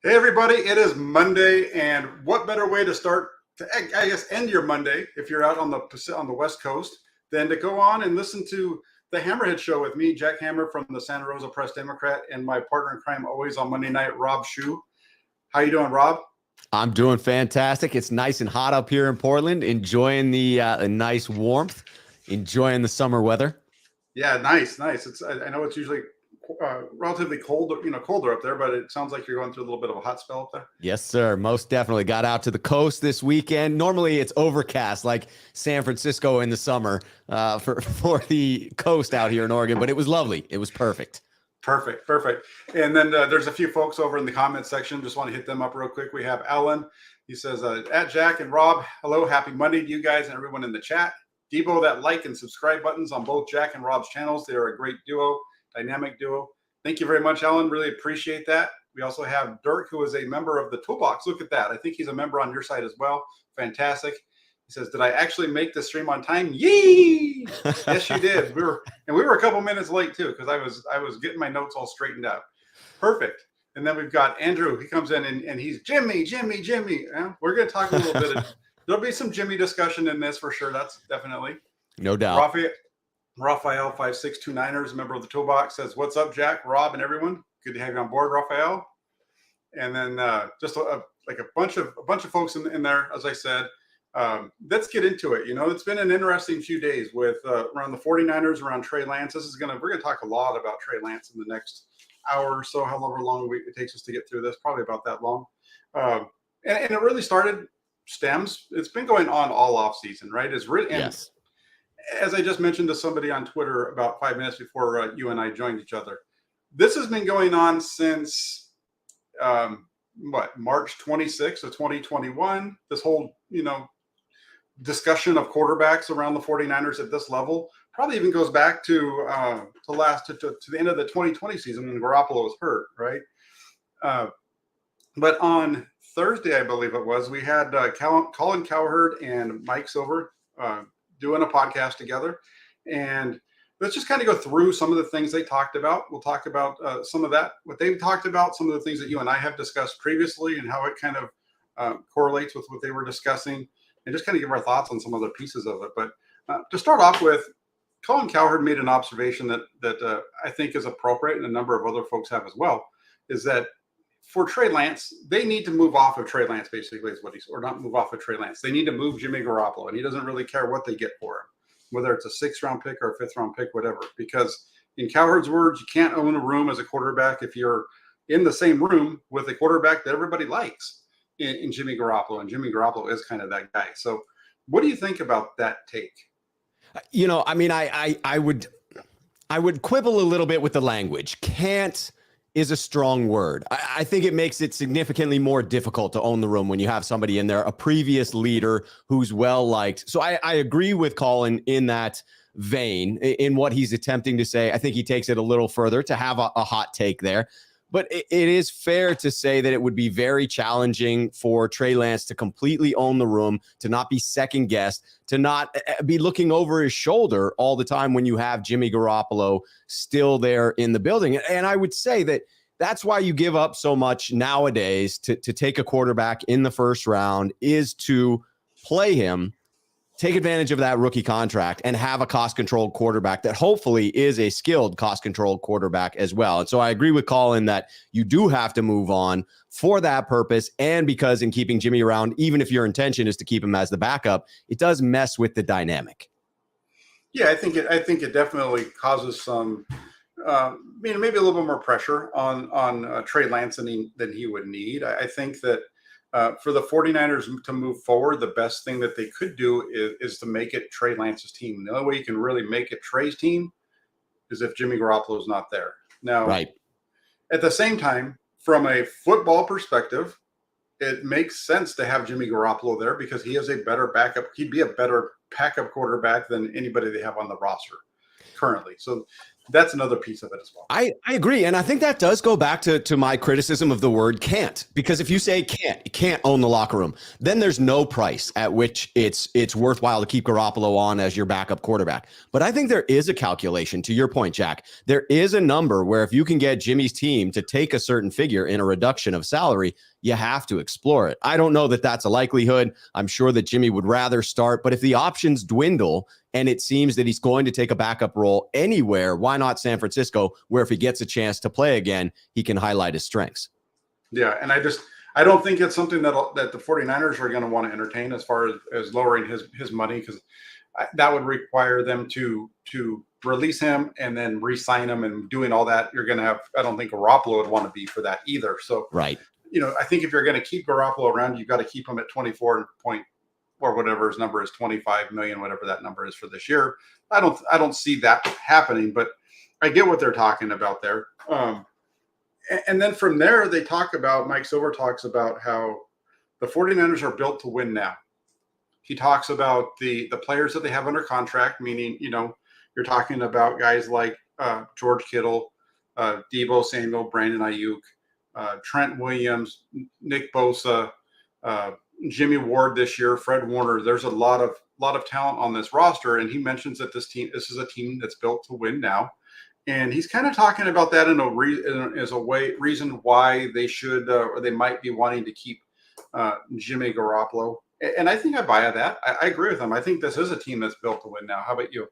Hey everybody, it is Monday, and what better way to start to, I guess, end your Monday if you're out on the West Coast than to go on and listen to the Hammerhead show with me, Jack Hammer from the Santa Rosa Press Democrat, and my partner in crime always on Monday night, Rob Shue. How you doing, Rob? I'm doing fantastic. It's nice and hot up here in Portland, enjoying the nice warmth, enjoying the summer weather. Yeah, nice. I know it's usually relatively cold, colder up there, but it sounds like you're going through a little bit of a hot spell up there. Yes, sir. Most definitely. Got out to the coast this weekend. Normally it's overcast like San Francisco in the summer for the coast out here in Oregon, but it was lovely. It was perfect. Perfect. And then there's a few folks over in the comment section. Just want to hit them up real quick. We have Alan. He says, at Jack and Rob, hello, happy Monday to you guys and everyone in the chat. Deebo, that like and subscribe buttons on both Jack and Rob's channels. They are a great duo, dynamic duo. Thank you very much, Alan. Really appreciate that. We also have Dirk, who is a member of the Toolbox. Look at that. I think he's a member on your side as well. Fantastic. He says, did I actually make the stream on time? Yee! Yes, you did. We were a couple minutes late too, because I was getting my notes all straightened out. Perfect. And then we've got Andrew. He comes in and he's Jimmy. We're going to talk a little bit. There'll be some Jimmy discussion in this for sure. That's definitely. No doubt. Raphael 5629ers, member of the Toolbox, says, what's up, Jack, Rob, and everyone? Good to have you on board, Raphael. And then just a bunch of folks in there, as I said. Let's get into it. It's been an interesting few days with around the 49ers, around Trey Lance. We're going to talk a lot about Trey Lance in the next hour or so, however long it takes us to get through this, probably about that long. And it really stems. It's been going on all off season, right? Yes. As I just mentioned to somebody on Twitter about 5 minutes before you and I joined each other, this has been going on since March 26th of 2021. This whole, discussion of quarterbacks around the 49ers at this level probably even goes back to the end of the 2020 season when Garoppolo was hurt, right? But on Thursday, I believe it was, we had Colin Cowherd and Mike Silver doing a podcast together, and let's just kind of go through some of the things they talked about. We'll talk about some of that, what they've talked about, some of the things that you and I have discussed previously, and how it kind of correlates with what they were discussing, and just kind of give our thoughts on some other pieces of it. But to start off with, Colin Cowherd made an observation that I think is appropriate, and a number of other folks have as well, is that for Trey Lance, they need to move off of Trey Lance, basically, is what or not move off of Trey Lance. They need to move Jimmy Garoppolo, and he doesn't really care what they get for him, whether it's a 6th-round pick or a 5th-round pick, whatever. Because in Cowherd's words, you can't own a room as a quarterback if you're in the same room with a quarterback that everybody likes in Jimmy Garoppolo, and Jimmy Garoppolo is kind of that guy. So what do you think about that take? I would quibble a little bit with the language. Can't is a strong word. I think it makes it significantly more difficult to own the room when you have somebody in there, a previous leader who's well-liked. So I agree with Colin in that vein, in what he's attempting to say. I think he takes it a little further to have a hot take there. But it is fair to say that it would be very challenging for Trey Lance to completely own the room, to not be second-guessed, to not be looking over his shoulder all the time when you have Jimmy Garoppolo still there in the building. And I would say that that's why you give up so much nowadays to take a quarterback in the first round, is to play him, take advantage of that rookie contract, and have a cost-controlled quarterback that hopefully is a skilled cost-controlled quarterback as well. And so I agree with Colin that you do have to move on for that purpose, and because in keeping Jimmy around, even if your intention is to keep him as the backup, it does mess with the dynamic. Yeah, I think it definitely causes some, maybe a little bit more pressure on Trey Lance than he would need. I think that for the 49ers to move forward, the best thing that they could do is to make it Trey Lance's team. The only way you can really make it Trey's team is if Jimmy Garoppolo is not there. Now, right. At the same time, from a football perspective, it makes sense to have Jimmy Garoppolo there because he is a better backup. He'd be a better backup quarterback than anybody they have on the roster currently. So that's another piece of it as well. I agree. And I think that does go back to my criticism of the word can't. Because if you say can't own the locker room, then there's no price at which it's worthwhile to keep Garoppolo on as your backup quarterback. But I think there is a calculation, to your point, Jack. There is a number where if you can get Jimmy's team to take a certain figure in a reduction of salary, you have to explore it. I don't know that that's a likelihood. I'm sure that Jimmy would rather start. But if the options dwindle and it seems that he's going to take a backup role anywhere, why not San Francisco, where if he gets a chance to play again, he can highlight his strengths? Yeah, and I don't think it's something that the 49ers are going to want to entertain as far as lowering his money, because that would require them to release him and then re-sign him and doing all that. You're going to have, I don't think Garoppolo would want to be for that either. So, right. I think if you're going to keep Garoppolo around, you've got to keep him at 24 point or whatever his number is, 25 million, whatever that number is for this year. I don't see that happening, but I get what they're talking about there. And then from there, Mike Silver talks about how the 49ers are built to win now. He talks about the players that they have under contract, meaning, you're talking about guys like George Kittle, Deebo Samuel, Brandon Ayuk, Trent Williams, Nick Bosa, Jimmy Ward this year, Fred Warner. There's a lot of talent on this roster, and he mentions that this is a team that's built to win now. And he's kind of talking about that as a reason why they should or they might be wanting to keep Jimmy Garoppolo. And I think I buy that. I agree with him. I think this is a team that's built to win now. How about you?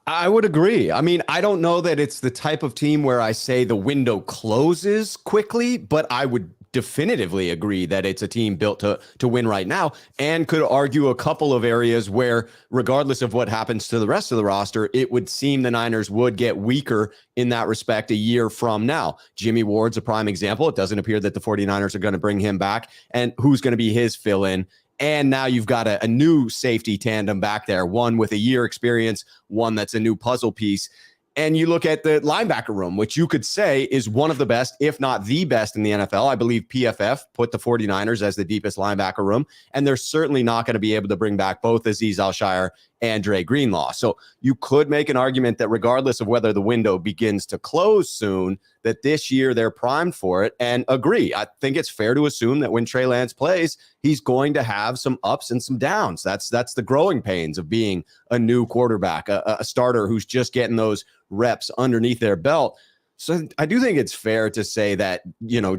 I would agree. I mean, I don't know that it's the type of team where I say the window closes quickly, but I would definitively agree that it's a team built to win right now, and could argue a couple of areas where, regardless of what happens to the rest of the roster, it would seem the Niners would get weaker in that respect a year from now. Jimmy Ward's a prime example. It doesn't appear that the 49ers are going to bring him back, and who's going to be his fill-in? And now you've got a new safety tandem back there, one with a year experience, one that's a new puzzle piece. And you look at the linebacker room, which you could say is one of the best, if not the best in the NFL. I believe PFF put the 49ers as the deepest linebacker room, and they're certainly not going to be able to bring back both Azeez Al-Shaair and Dre Greenlaw. So you could make an argument that regardless of whether the window begins to close soon, that this year they're primed for it, and agree. I think it's fair to assume that when Trey Lance plays, he's going to have some ups and some downs. That's the growing pains of being a new quarterback, a starter who's just getting those reps underneath their belt. So I do think it's fair to say that,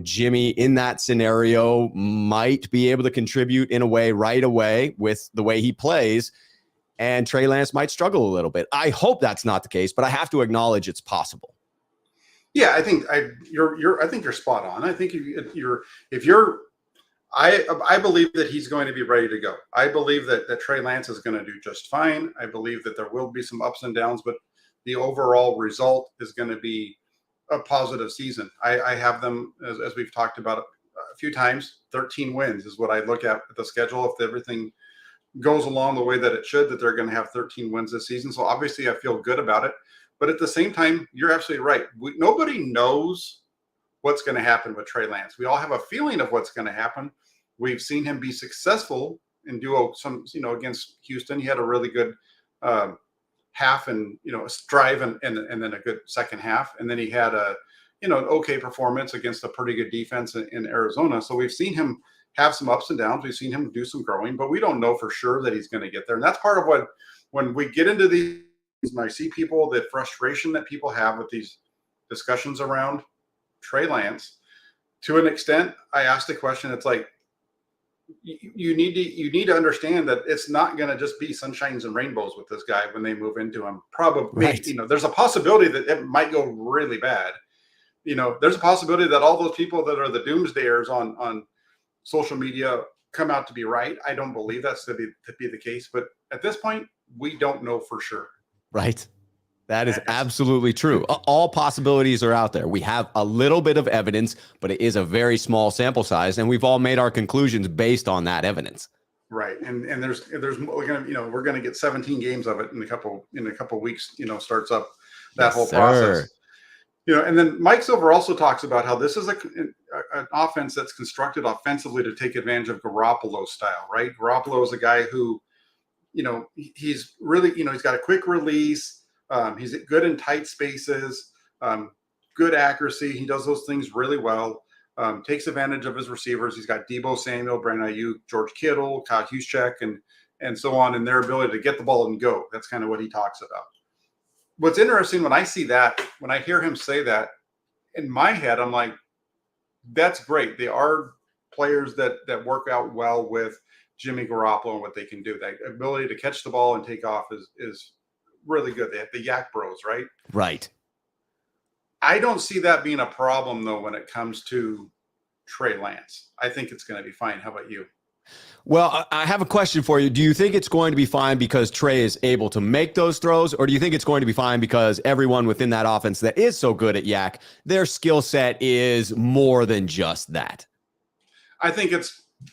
Jimmy in that scenario might be able to contribute in a way right away with the way he plays, and Trey Lance might struggle a little bit. I hope that's not the case, but I have to acknowledge it's possible. Yeah, I think you're spot on. I think I believe that he's going to be ready to go. I believe that Trey Lance is going to do just fine. I believe that there will be some ups and downs, but the overall result is going to be a positive season. I have them, as we've talked about a few times, 13 wins is what I look at the schedule. If everything goes along the way that it should, that they're going to have 13 wins this season. So obviously I feel good about it. But at the same time, you're absolutely right. Nobody knows what's going to happen with Trey Lance. We all have a feeling of what's going to happen. We've seen him be successful and do some, against Houston. He had a really good half and, a drive and then a good second half. And then he had an okay performance against a pretty good defense in Arizona. So we've seen him have some ups and downs. We've seen him do some growing, but we don't know for sure that he's going to get there. And that's part of what, when we get into these, and I see the frustration that people have with these discussions around Trey Lance, to an extent, I asked the question, it's like, you need to understand that it's not going to just be sunshines and rainbows with this guy when they move into him. Probably, right. There's a possibility that it might go really bad. There's a possibility that all those people that are the doomsdayers on social media come out to be right. I don't believe that's to be the case, but at this point, we don't know for sure. Right. That is absolutely true. All possibilities are out there. We have a little bit of evidence, but it is a very small sample size, and we've all made our conclusions based on that evidence. Right. And we're gonna get 17 games of it in a couple weeks. Starts up that Yes, whole sir. process. And then Mike Silver also talks about how this is an offense that's constructed offensively to take advantage of Garoppolo's style. Right. Garoppolo is a guy who, he's really, he's got a quick release. He's good in tight spaces, good accuracy. He does those things really well. Takes advantage of his receivers. He's got Deebo Samuel, Brandon Ayuk, George Kittle, Kyle Juszczyk, and so on, and their ability to get the ball and go. That's kind of what he talks about. What's interesting when I see that, when I hear him say that, in my head, I'm like, that's great. They are players that work out well with Jimmy Garoppolo and what they can do. That ability to catch the ball and take off is really good. They have the Yak Bros, right? Right. I don't see that being a problem, though, when it comes to Trey Lance. I think it's going to be fine. How about you? Well, I have a question for you. Do you think it's going to be fine because Trey is able to make those throws, or do you think it's going to be fine because everyone within that offense that is so good at Yak, their skill set is more than just that? I think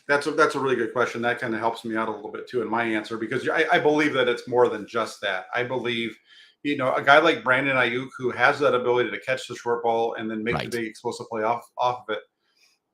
that's a really good question. That kind of helps me out a little bit too in my answer, because I believe that it's more than just that. I believe, a guy like Brandon Ayuk, who has that ability to catch the short ball and then make the big explosive play off of it,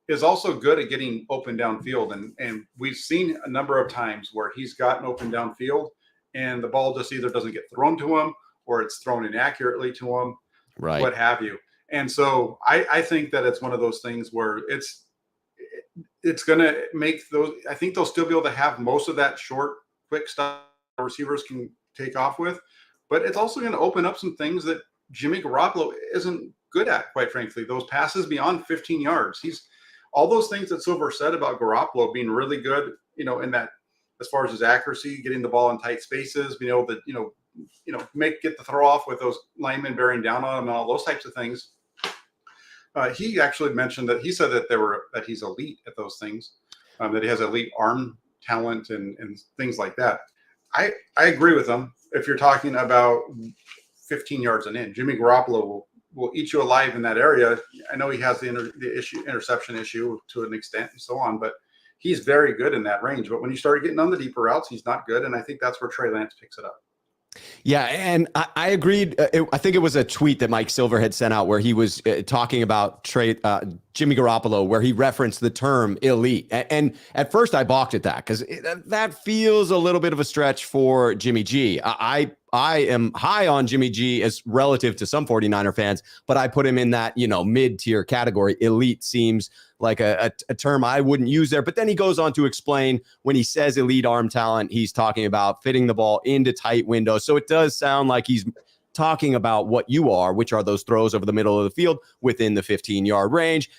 is also good at getting open downfield. And we've seen a number of times where he's gotten open downfield and the ball just either doesn't get thrown to him or it's thrown inaccurately to him, what have you. And so I think that it's one of those things where it's going to make those, I think they'll still be able to have most of that short, quick stuff receivers can take off with, but it's also going to open up some things that Jimmy Garoppolo isn't good at, quite frankly. Those passes beyond 15 yards. All those things that Silver said about Garoppolo being really good, in that, as far as his accuracy, getting the ball in tight spaces, being able to, get the throw off with those linemen bearing down on him and all those types of things. He actually mentioned that he said that he's elite at those things, that he has elite arm talent and things like that. I agree with him. If you're talking about 15 yards and in, Jimmy Garoppolo will eat you alive in that area. I know he has the interception issue to an extent and so on, but he's very good in that range. But when you start getting on the deeper routes, he's not good. And I think that's where Trey Lance picks it up. Yeah, and I agreed. I think it was a tweet that Mike Silver had sent out where he was talking about Jimmy Garoppolo, where he referenced the term elite. And at first I balked at that because that feels a little bit of a stretch for Jimmy G. I am high on Jimmy G as relative to some 49er fans, but I put him in that, mid-tier category. Elite seems like a term I wouldn't use there. But then he goes on to explain when he says elite arm talent, he's talking about fitting the ball into tight windows. So it does sound like he's talking about what you are, which are those throws over the middle of the field within the 15-yard range.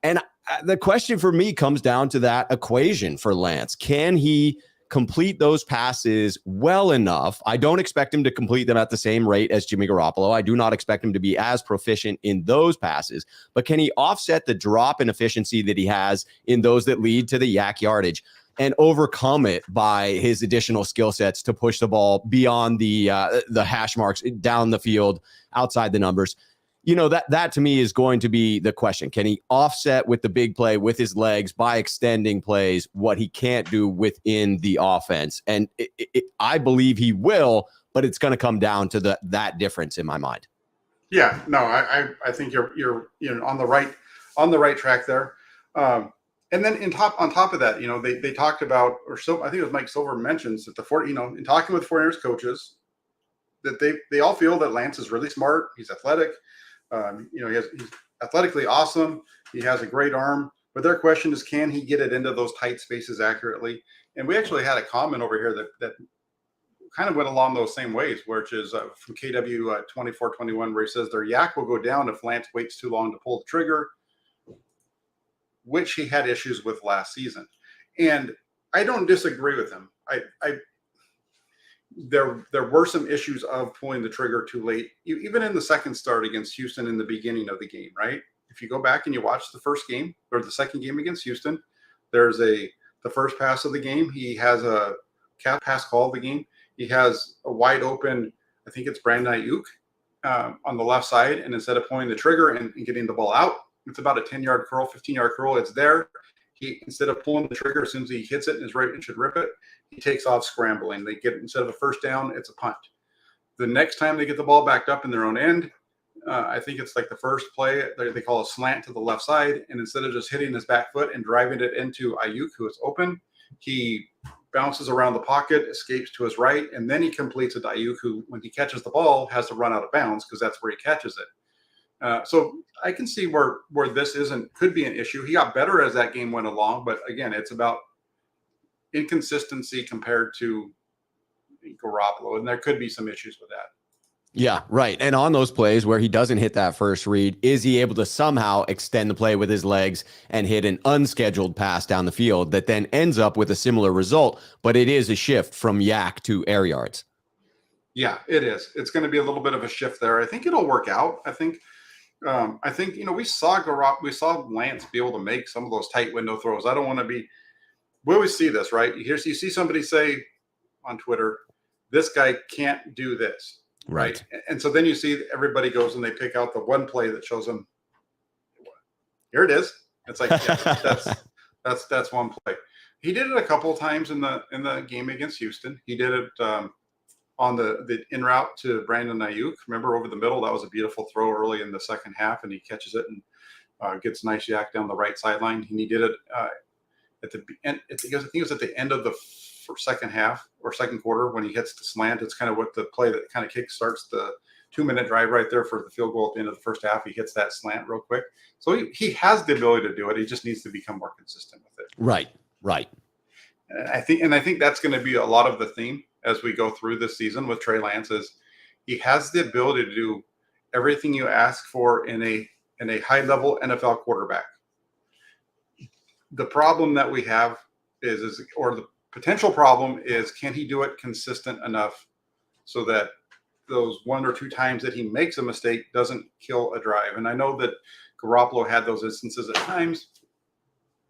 And the question for me comes down to that equation for Lance. Can he complete those passes well enough? I don't expect him to complete them at the same rate as Jimmy Garoppolo. I do not expect him to be as proficient in those passes, but can he offset the drop in efficiency that he has in those that lead to the yak yardage and overcome it by his additional skill sets to push the ball beyond the hash marks down the field, outside the numbers? That to me is going to be the question. Can he offset with the big play with his legs by extending plays what he can't do within the offense? And I believe he will, but it's going to come down to that difference in my mind. Yeah, no, I think you're on the right track there. And then on top of that, they talked about, or so I think it was Mike Silver mentions that in talking with 49ers coaches, that they all feel that Lance is really smart. He's athletic. He's athletically awesome. He has a great arm, but their question is, can he get it into those tight spaces accurately? And we actually had a comment over here that kind of went along those same ways, which is from KW 2421, where he says their yak will go down if Lance waits too long to pull the trigger, which he had issues with last season. And I don't disagree with him. There were some issues of pulling the trigger too late, even in the second start against Houston in the beginning of the game, right? If you go back and you watch the first game or the second game against Houston, there's the first pass of the game. He has a pass call of the game. He has a wide open, I think it's Brandon Ayuk on the left side. And instead of pulling the trigger and getting the ball out, it's about a 10-yard curl, 15-yard curl. It's there. Instead of pulling the trigger, as soon as he hits it and is right and should rip it, he takes off scrambling. They get, instead of a first down, it's a punt. The next time they get the ball backed up in their own end, I think it's like the first play, they call a slant to the left side. And instead of just hitting his back foot and driving it into Ayuk, who is open, he bounces around the pocket, escapes to his right, and then he completes a Ayuk, who, when he catches the ball, has to run out of bounds because that's where he catches it. So I can see where this could be an issue. He got better as that game went along, but again, it's about inconsistency compared to Garoppolo, and there could be some issues with that. Yeah, right. And on those plays where he doesn't hit that first read, is he able to somehow extend the play with his legs and hit an unscheduled pass down the field that then ends up with a similar result, but it is a shift from yak to air yards? Yeah, it is. It's going to be a little bit of a shift there. I think it'll work out. I think we saw Lance be able to make some of those tight window throws. I don't want to be. We always see this, right? You see somebody say on Twitter, "This guy can't do this." Right. And so then you see everybody goes and they pick out the one play that shows them, here it is. It's like, yeah, that's one play. He did it a couple of times in the game against Houston. He did it on the in route to Brandon Ayuk. Remember, over the middle, that was a beautiful throw early in the second half, and he catches it and gets a nice yak down the right sideline. And he did it at the end. I think it was at the end of the second half or second quarter when he hits the slant. It's kind of what the play that kind of kick starts the 2-minute drive right there for the field goal at the end of the first half. He hits that slant real quick. So he has the ability to do it. He just needs to become more consistent with it. Right. And I think that's going to be a lot of the theme as we go through this season with Trey Lance. Is he has the ability to do everything you ask for in a high level NFL quarterback. The problem that we have or the potential problem is, can he do it consistent enough so that those one or two times that he makes a mistake doesn't kill a drive? And I know that Garoppolo had those instances at times.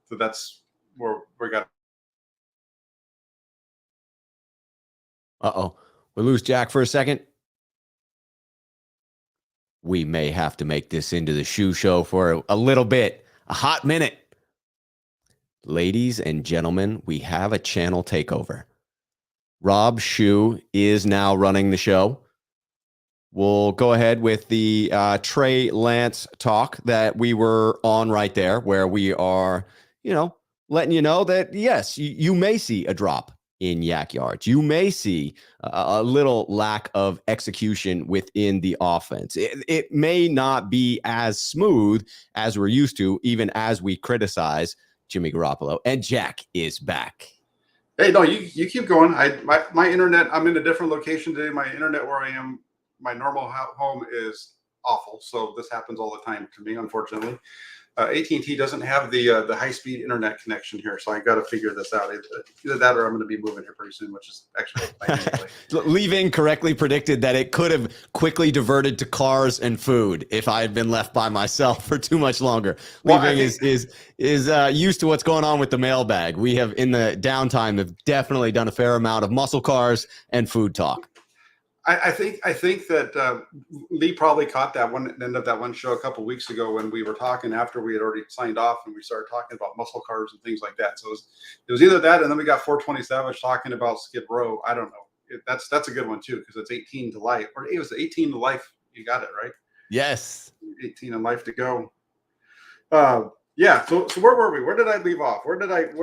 So that's where we got. Uh-oh. We lose Jack for a second. We may have to make this into the shoe show for a little bit, a hot minute. Ladies and gentlemen, we have a channel takeover. Rob Shue is now running the show. We'll go ahead with the Trey Lance talk that we were on right there, where we are, letting you know that, yes, you may see a drop in yak yards. You may see a little lack of execution within the offense. It may not be as smooth as we're used to, even as we criticize Jimmy Garoppolo. And Jack is back. Hey, no, you keep going. My internet, I'm in a different location today. My internet where I am, my normal home is awful. So this happens all the time to me, unfortunately. AT&T doesn't have the high-speed internet connection here, so I got to figure this out. Either that or I'm going to be moving here pretty soon, which is actually Leaving correctly predicted that it could have quickly diverted to cars and food if I had been left by myself for too much longer. Leaving is used to what's going on with the mailbag. We have, in the downtime, have definitely done a fair amount of muscle cars and food talk. I think that Lee probably caught that end of that one show a couple of weeks ago when we were talking after we had already signed off and we started talking about muscle cars and things like that. So it was either that, and then we got 420 Savage talking about Skid Row. I don't know. That's a good one too, because it's 18 to life, or it was 18 to life. You got it right. Yes, 18 in life to go. Yeah. So where were we? Where did I leave off? Where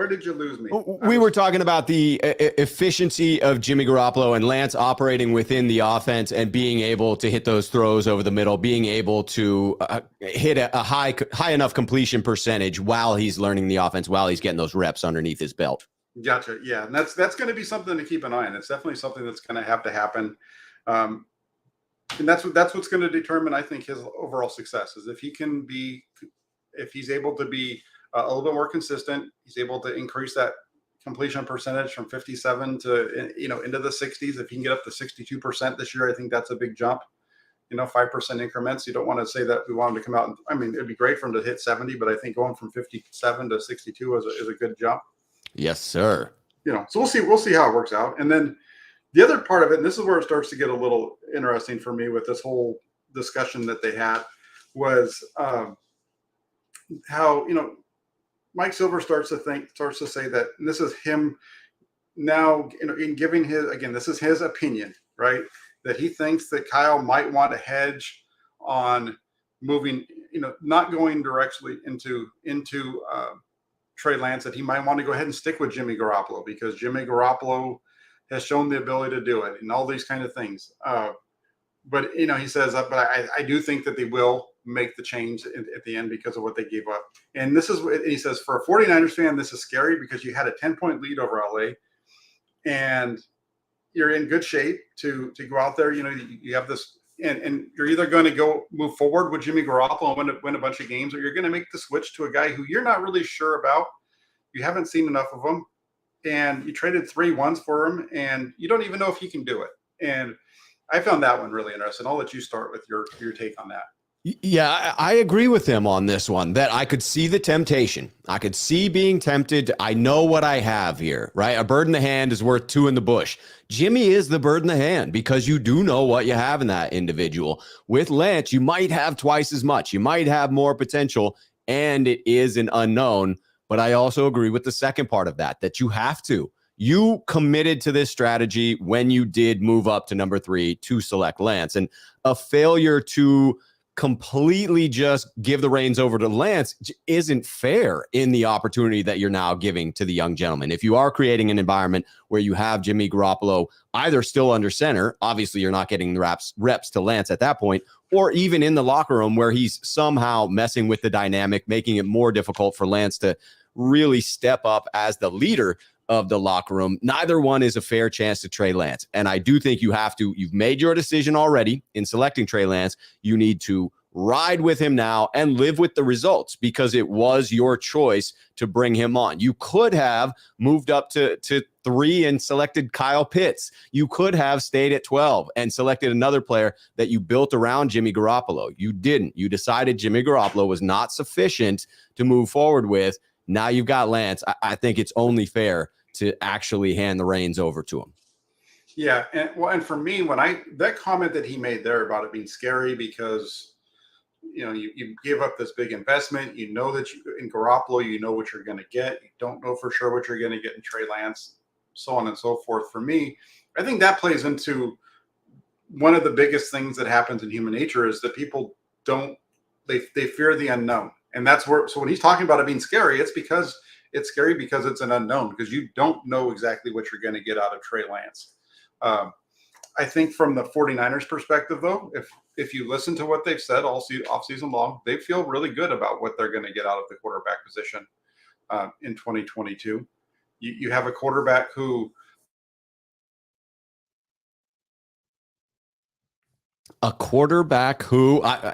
did you lose me? We were talking about the efficiency of Jimmy Garoppolo and Lance operating within the offense and being able to hit those throws over the middle, being able to hit a high enough completion percentage while he's learning the offense, while he's getting those reps underneath his belt. Gotcha. Yeah. And that's going to be something to keep an eye on. It's definitely something that's going to have to happen. And that's what's going to determine, I think, his overall success is if he's able to be a little bit more consistent. He's able to increase that completion percentage from 57 to, into the 60s. If he can get up to 62% this year, I think that's a big jump. 5% increments. You don't want to say that we want him to come out. It'd be great for him to hit 70, but I think going from 57 to 62 is a good jump. Yes, sir. So we'll see how it works out. And then the other part of it, and this is where it starts to get a little interesting for me with this whole discussion that they had, was how Mike Silver starts to say that, and this is him now in giving this is his opinion, right, that he thinks that Kyle might want to hedge on moving, not going directly into Trey Lance that he might want to go ahead and stick with Jimmy Garoppolo because Jimmy Garoppolo has shown the ability to do it and all these kind of things. But he says, but I do think that they will make the change at the end because of what they gave up. And this is what he says, for a 49ers fan, this is scary because you had a 10-point lead over LA and you're in good shape to go out there. You have this, and you're either going to move forward with Jimmy Garoppolo and win a bunch of games, or you're going to make the switch to a guy who you're not really sure about. You haven't seen enough of him, and you traded 3 once for him, and you don't even know if he can do it. And I found that one really interesting. I'll let you start with your take on that. Yeah, I agree with him on this one, that I could see the temptation. I could see being tempted. I know what I have here, right? A bird in the hand is worth 2 in the bush. Jimmy is the bird in the hand because you do know what you have in that individual. With Lance, you might have twice as much. You might have more potential, and it is an unknown. But I also agree with the second part of that you have to. You committed to this strategy when you did move up to number 3 to select Lance. And a failure to completely just give the reins over to Lance isn't fair in the opportunity that you're now giving to the young gentleman. If you are creating an environment where you have Jimmy Garoppolo either still under center, obviously you're not getting the reps to Lance at that point, or even in the locker room where he's somehow messing with the dynamic, making it more difficult for Lance to really step up as the leader of the locker room. Neither one is a fair chance to Trey Lance. And I do think you've made your decision already in selecting Trey Lance. You need to ride with him now and live with the results because it was your choice to bring him on. You could have moved up to 3 and selected Kyle Pitts. You could have stayed at 12 and selected another player that you built around Jimmy Garoppolo. You didn't. You decided Jimmy Garoppolo was not sufficient to move forward with. Now you've got Lance. I think it's only fair to actually hand the reins over to him. Yeah, and for me, that comment that he made there about it being scary because you give up this big investment, you know that in Garoppolo, you know what you're going to get. You don't know for sure what you're going to get in Trey Lance, so on and so forth. For me, I think that plays into one of the biggest things that happens in human nature is that people they fear the unknown. And that's so when he's talking about it being scary, it's scary because it's an unknown, because you don't know exactly what you're going to get out of Trey Lance. I think from the 49ers perspective, though, if you listen to what they've said all offseason long, they feel really good about what they're going to get out of the quarterback position in 2022. You have a quarterback who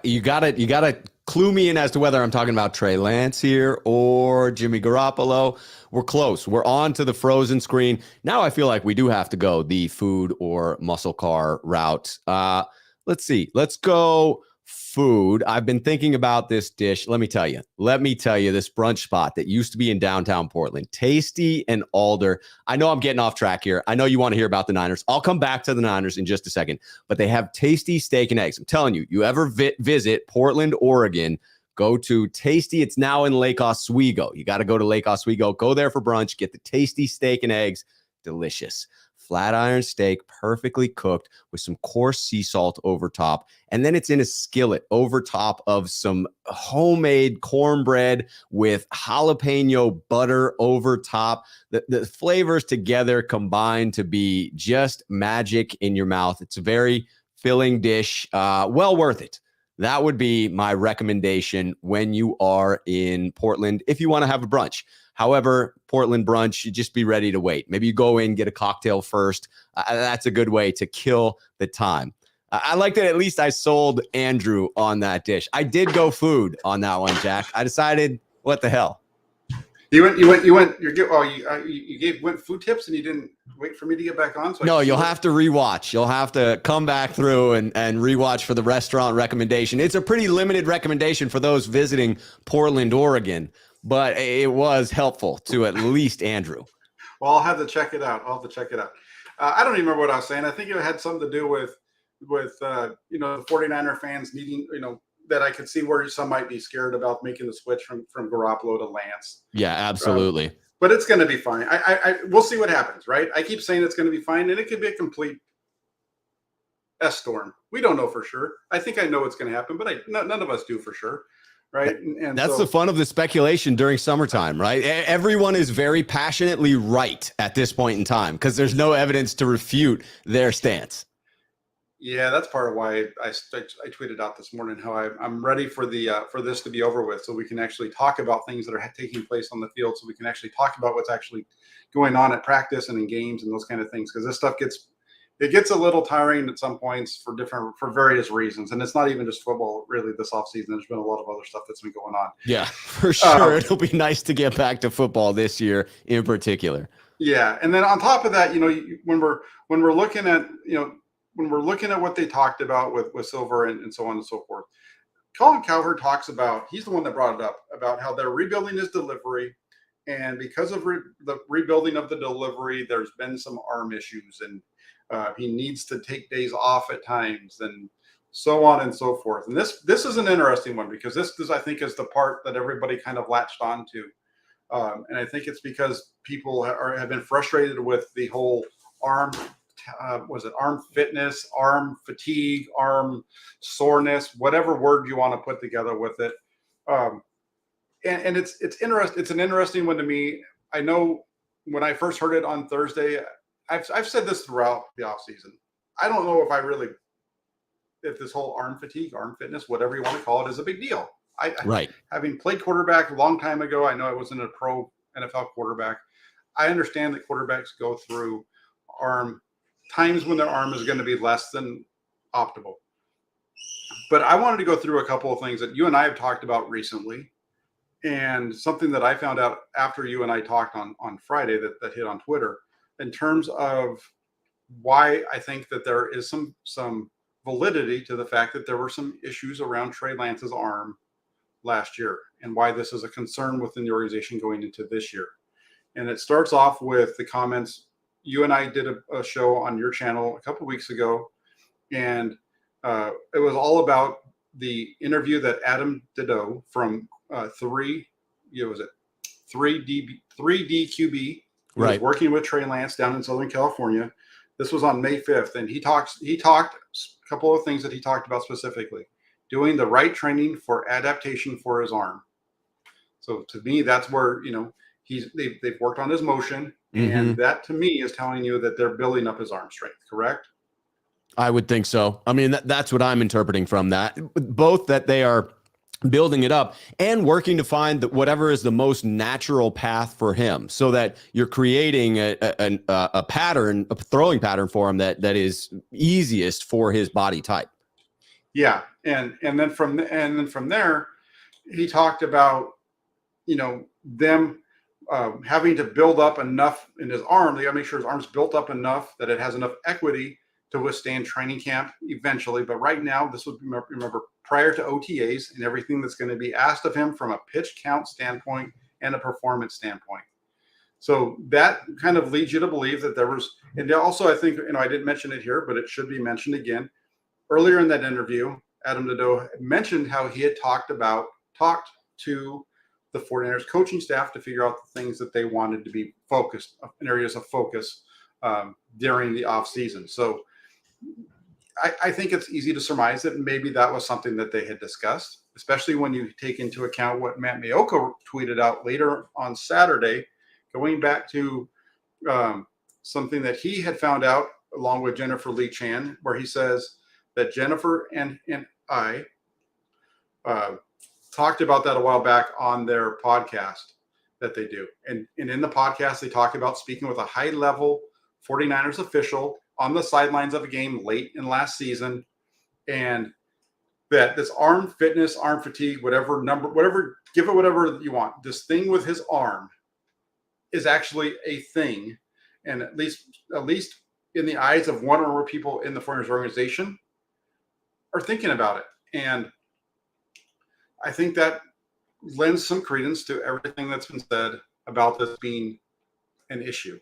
you gotta clue me in as to whether I'm talking about Trey Lance here or Jimmy Garoppolo. We're close. We're on to the frozen screen. Now I feel like we do have to go the food or muscle car route. Let's see. Let's go food. I've been thinking about this dish. Let me tell you, this brunch spot that used to be in downtown Portland, Tasty and Alder. I know I'm getting off track here. I know you want to hear about the Niners. I'll come back to the Niners in just a second, but they have Tasty steak and eggs. I'm telling you, you ever visit Portland, Oregon, go to Tasty. It's now in Lake Oswego. You got to go to Lake Oswego, go there for brunch, get the Tasty steak and eggs. Delicious. Flat iron steak, perfectly cooked with some coarse sea salt over top. And then it's in a skillet over top of some homemade cornbread with jalapeno butter over top. The flavors together combine to be just magic in your mouth. It's a very filling dish. Well worth it. That would be my recommendation when you are in Portland if you want to have a brunch. However, Portland brunch, you just be ready to wait. Maybe you go in, get a cocktail first. That's a good way to kill the time. I like that at least I sold Andrew on that dish. I did go food on that one, Jack. I decided, what the hell? You went food tips and you didn't wait for me to get back on. So no, you'll have to rewatch. You'll have to come back through and rewatch for the restaurant recommendation. It's a pretty limited recommendation for those visiting Portland, Oregon, but it was helpful to at least Andrew. Well, I'll have to check it out. I don't even remember what I was saying. I think it had something to do with the 49er fans needing, that I could see where some might be scared about making the switch from Garoppolo to Lance. Yeah, absolutely. But it's going to be fine. We'll see what happens, right? I keep saying it's going to be fine, and it could be a complete S storm. We don't know for sure. I think I know what's going to happen, but none of us do for sure. right? And That's so the fun of the speculation during summertime, right? Everyone is very passionately right at this point in time because there's no evidence to refute their stance. yeah, that's part of why I tweeted out this morning how I'm ready for for this to be over with, so we can actually talk about things that are taking place on the field, so we can actually talk about what's actually going on at practice and in games and those kind of things, because this stuff gets a little tiring at some points for various reasons, and it's not even just football really this offseason. There's been a lot of other stuff that's been going on. Yeah, for sure. It'll be nice to get back to football this year in particular. Yeah, and then on top of that, when we're looking at when we're looking at what they talked about with Silver and so on and so forth, Colin Cowherd talks about, he's the one that brought it up, about how they're rebuilding his delivery. And because of the rebuilding of the delivery, there's been some arm issues, and he needs to take days off at times and so on and so forth. And this is an interesting one, because this I think is the part that everybody kind of latched onto. And I think it's because people have been frustrated with the whole arm arm fitness, arm fatigue, arm soreness, whatever word you want to put together with it. And it's interesting. It's an interesting one to me. I know when I first heard it on Thursday, I've said this throughout the offseason. I don't know if this whole arm fatigue, arm fitness, whatever you want to call it, is a big deal. Right. Having played quarterback a long time ago, I know I wasn't a pro NFL quarterback. I understand that quarterbacks go through times when their arm is going to be less than optimal. But I wanted to go through a couple of things that you and I have talked about recently, and something that I found out after you and I talked on Friday that hit on Twitter, in terms of why I think that there is some validity to the fact that there were some issues around Trey Lance's arm last year, and why this is a concern within the organization going into this year. And it starts off with the comments. You and I did a show on your channel a couple of weeks ago, and it was all about the interview that Adam Dedeaux from 3DQB, who was working with Trey Lance down in Southern California. This was on May 5th, and he talked a couple of things that he talked about specifically: doing the right training for adaptation for his arm. So to me, that's where they've worked on his motion, and that to me is telling you that they're building up his arm strength. Correct? I would think so. I mean, that's what I'm interpreting from that. Both that they are building it up and working to find whatever is the most natural path for him, so that you're creating a pattern, a throwing pattern for him that is easiest for his body type. Yeah, and then from there, he talked about them having to build up enough in his arm. They got to make sure his arm's built up enough that it has enough equity to withstand training camp eventually. But right now, this would remember prior to OTAs and everything that's going to be asked of him from a pitch count standpoint and a performance standpoint. So that kind of leads you to believe that there was, and also I think, I didn't mention it here, but it should be mentioned again. Earlier in that interview, Adam Dedeaux mentioned how he had talked to the 49ers coaching staff to figure out the things that they wanted to be focused in, areas of focus during the off season. So I think it's easy to surmise that maybe that was something that they had discussed, especially when you take into account what Matt Maiocco tweeted out later on Saturday, going back to something that he had found out along with Jennifer Lee Chan, where he says that Jennifer and I talked about that a while back on their podcast that they do. And in the podcast, they talk about speaking with a high-level 49ers official on the sidelines of a game late in last season, and that this arm fitness, arm fatigue, whatever, give it whatever you want, this thing with his arm is actually a thing. And at least in the eyes of one or more people in the 49ers organization are thinking about it. And I think that lends some credence to everything that's been said about this being an issue.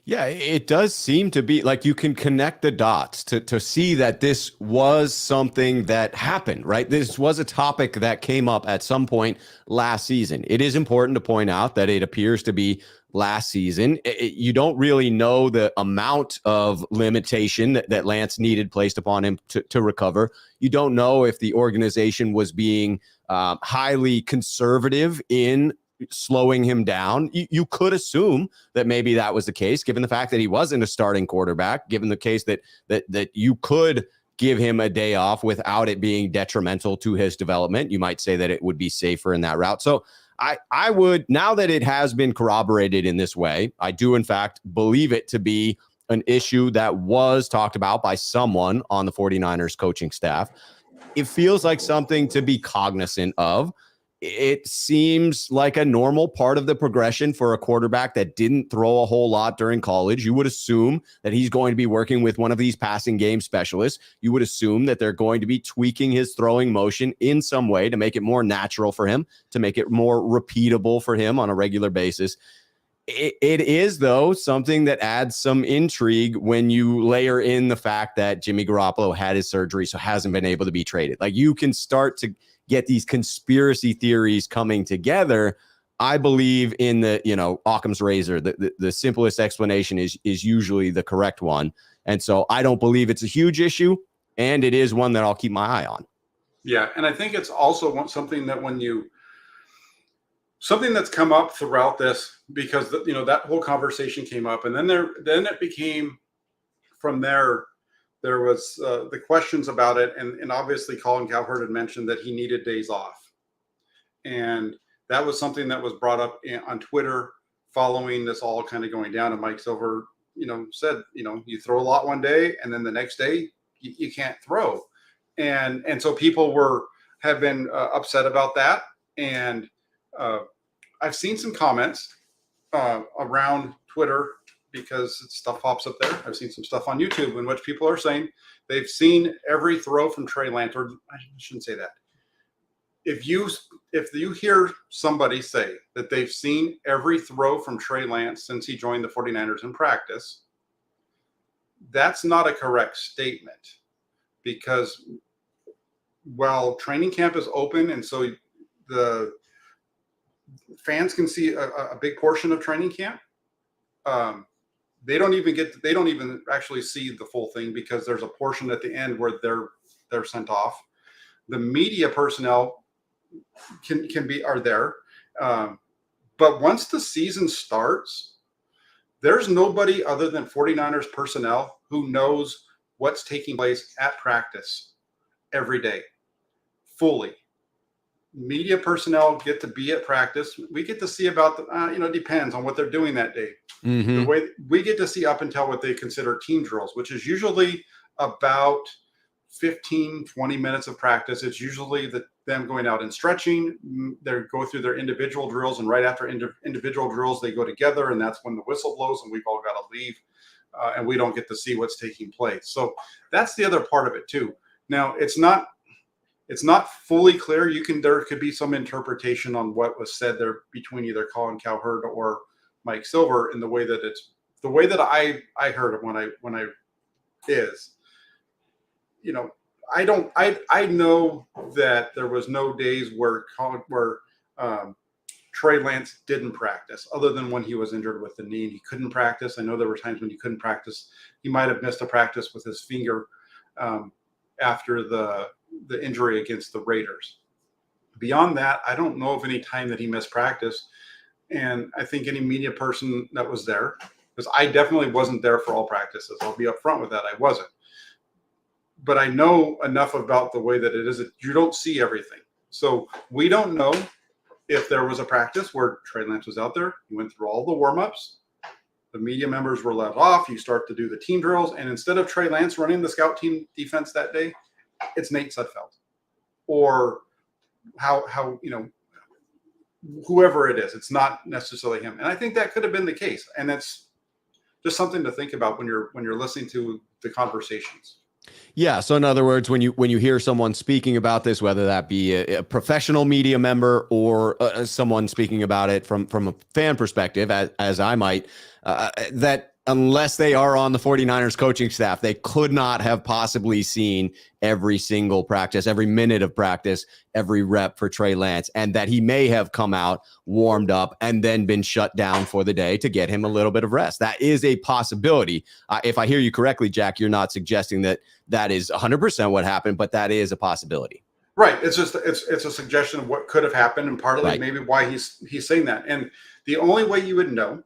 Yeah, it does seem to be like you can connect the dots to see that this was something that happened, right? This was a topic that came up at some point last season. It is important to point out that it appears to be last season. You don't really know the amount of limitation that Lance needed placed upon him to recover. You don't know if the organization was being highly conservative in slowing him down. You could assume that maybe that was the case, given the fact that he wasn't a starting quarterback, given the case that you could give him a day off without it being detrimental to his development. You might say that it would be safer in that route. So I would, now that it has been corroborated in this way, I do in fact believe it to be an issue that was talked about by someone on the 49ers coaching staff. It feels like something to be cognizant of. It seems like a normal part of the progression for a quarterback that didn't throw a whole lot during college. You would assume that he's going to be working with one of these passing game specialists. You would assume that they're going to be tweaking his throwing motion in some way to make it more natural for him, to make it more repeatable for him on a regular basis. It is, though, something that adds some intrigue when you layer in the fact that Jimmy Garoppolo had his surgery, so hasn't been able to be traded. Like, you can start to get these conspiracy theories coming together. I believe in the, Occam's razor. The simplest explanation is usually the correct one. And so I don't believe it's a huge issue, and it is one that I'll keep my eye on. Yeah, and I think it's also something that something that's come up throughout this, because that whole conversation came up, and then it became, from there was the questions about it, and obviously Colin Cowherd had mentioned that he needed days off, and that was something that was brought up on Twitter following this all kind of going down. And Mike Silver, said, you throw a lot one day, and then the next day you can't throw, and so people have been upset about that, and I've seen some comments around Twitter, because stuff pops up there. I've seen some stuff on YouTube in which people are saying they've seen every throw from Trey Lance. Or I shouldn't say that. If you hear somebody say that they've seen every throw from Trey Lance since he joined the 49ers in practice, that's not a correct statement, because while training camp is open, and so the fans can see a big portion of training camp, they don't even actually see the full thing, because there's a portion at the end where they're sent off. The media personnel are there, but once the season starts, there's nobody other than 49ers personnel who knows what's taking place at practice every day fully. Media personnel get to be at practice. We get to see about it depends on what they're doing that day. Mm-hmm. The way we get to see up until what they consider team drills, which is usually about 15, 20 minutes of practice. It's usually them going out and stretching. They go through their individual drills, and right after individual drills, they go together, and that's when the whistle blows, and we've all got to leave, and we don't get to see what's taking place. So that's the other part of it too. Now, it's not fully clear. There could be some interpretation on what was said there between either Colin Cowherd or Mike Silver, in the way that I heard it when I I know that there was no days where Trey Lance didn't practice, other than when he was injured with the knee and he couldn't practice. I know there were times when he couldn't practice. He might have missed a practice with his finger after the injury against the Raiders. Beyond that, I don't know of any time that he missed practice. And I think any media person that was there, because I definitely wasn't there for all practices. I'll be upfront with that. I wasn't. But I know enough about the way that it is that you don't see everything. So we don't know if there was a practice where Trey Lance was out there. He went through all the warm-ups. The media members were let off. You start to do the team drills. And instead of Trey Lance running the scout team defense that day, it's Nate Sudfeld, or whoever it is. It's not necessarily him. And I think that could have been the case. And that's just something to think about when you're listening to the conversations. Yeah. So in other words, when you hear someone speaking about this, whether that be a professional media member or someone speaking about it from a fan perspective, as I might, that unless they are on the 49ers coaching staff, they could not have possibly seen every single practice, every minute of practice, every rep for Trey Lance, and that he may have come out, warmed up, and then been shut down for the day to get him a little bit of rest. That is a possibility. If I hear you correctly, Jack, you're not suggesting that is 100% what happened, but that is a possibility. Right. It's just it's a suggestion of what could have happened, and partly Right. maybe why he's saying that. And the only way you would know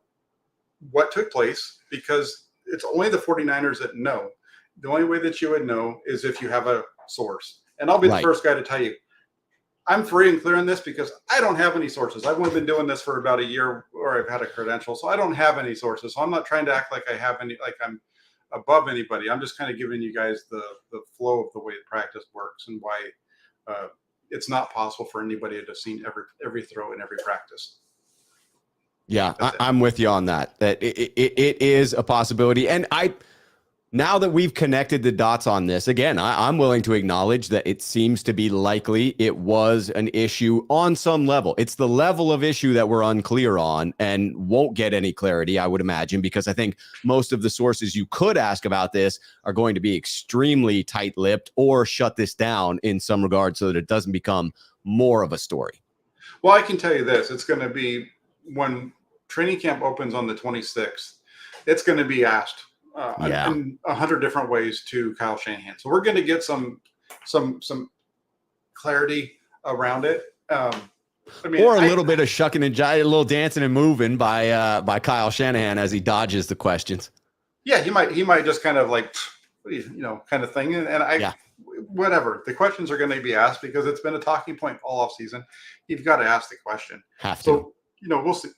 what took place, because it's only the 49ers that know. The only way that you would know is if you have a source. And I'll be the Right. first guy to tell you, I'm free and clear on this because I don't have any sources. I've only been doing this for about a year, or I've had a credential, so I don't have any sources. So I'm not trying to act like I have any, like I'm above anybody. I'm just kind of giving you guys the flow of the way the practice works and why it's not possible for anybody to have seen every throw in every practice. Yeah, I'm with you on that. That it is a possibility, and now that we've connected the dots on this, again, I'm willing to acknowledge that it seems to be likely it was an issue on some level. It's the level of issue that we're unclear on and won't get any clarity, I would imagine, because I think most of the sources you could ask about this are going to be extremely tight-lipped or shut this down in some regard so that it doesn't become more of a story. Well, I can tell you this. It's going to be when training camp opens on the 26th, it's going to be asked in 100 different ways to Kyle Shanahan. So we're going to get some clarity around it. I mean, or a little bit of shucking and jiving, a little dancing and moving by Kyle Shanahan as he dodges the questions. Yeah, he might just kind of like, kind of thing. And whatever. The questions are going to be asked because it's been a talking point all off season. You've got to ask the question. Have to. So, we'll see.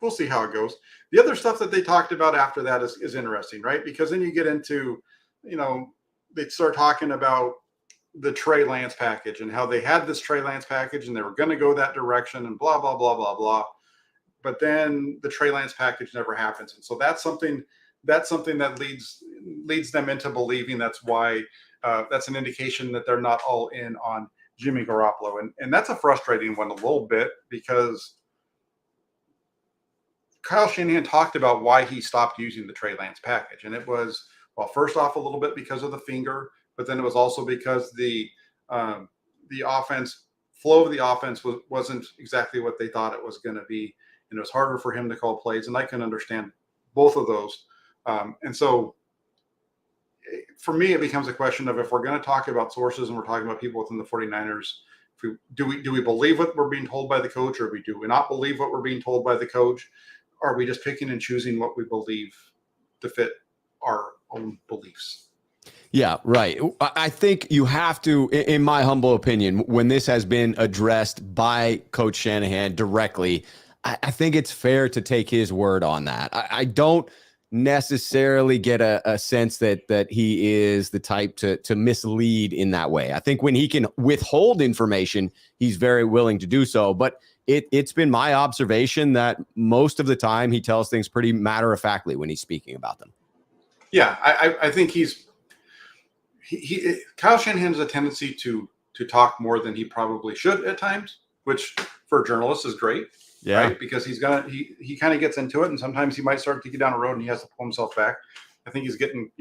We'll see how it goes. The other stuff that they talked about after that is interesting, right? Because then you get into, they start talking about the Trey Lance package and how they had this Trey Lance package and they were going to go that direction and blah, blah, blah, blah, blah. But then the Trey Lance package never happens. And so that's something that leads them into believing that's why that's an indication that they're not all in on Jimmy Garoppolo. And that's a frustrating one a little bit because Kyle Shanahan talked about why he stopped using the Trey Lance package. And it was, well, first off, a little bit because of the finger, but then it was also because the flow of the offense wasn't exactly what they thought it was going to be. And it was harder for him to call plays. And I can understand both of those. And so for me, it becomes a question of if we're going to talk about sources and we're talking about people within the 49ers, do we believe what we're being told by the coach, or do we not believe what we're being told by the coach? Are we just picking and choosing what we believe to fit our own beliefs? Yeah, right. I think you have to, in my humble opinion, when this has been addressed by Coach Shanahan directly, I think it's fair to take his word on that. I don't necessarily get a sense that he is the type to mislead in that way. I think when he can withhold information, he's very willing to do so. But it's been my observation that most of the time he tells things pretty matter-of-factly when he's speaking about them. Yeah, I think Kyle Shanahan has a tendency to talk more than he probably should at times, which for journalists is great. Yeah. Right. Because he kind of gets into it, and sometimes he might start to get down a road and he has to pull himself back. I think he's getting,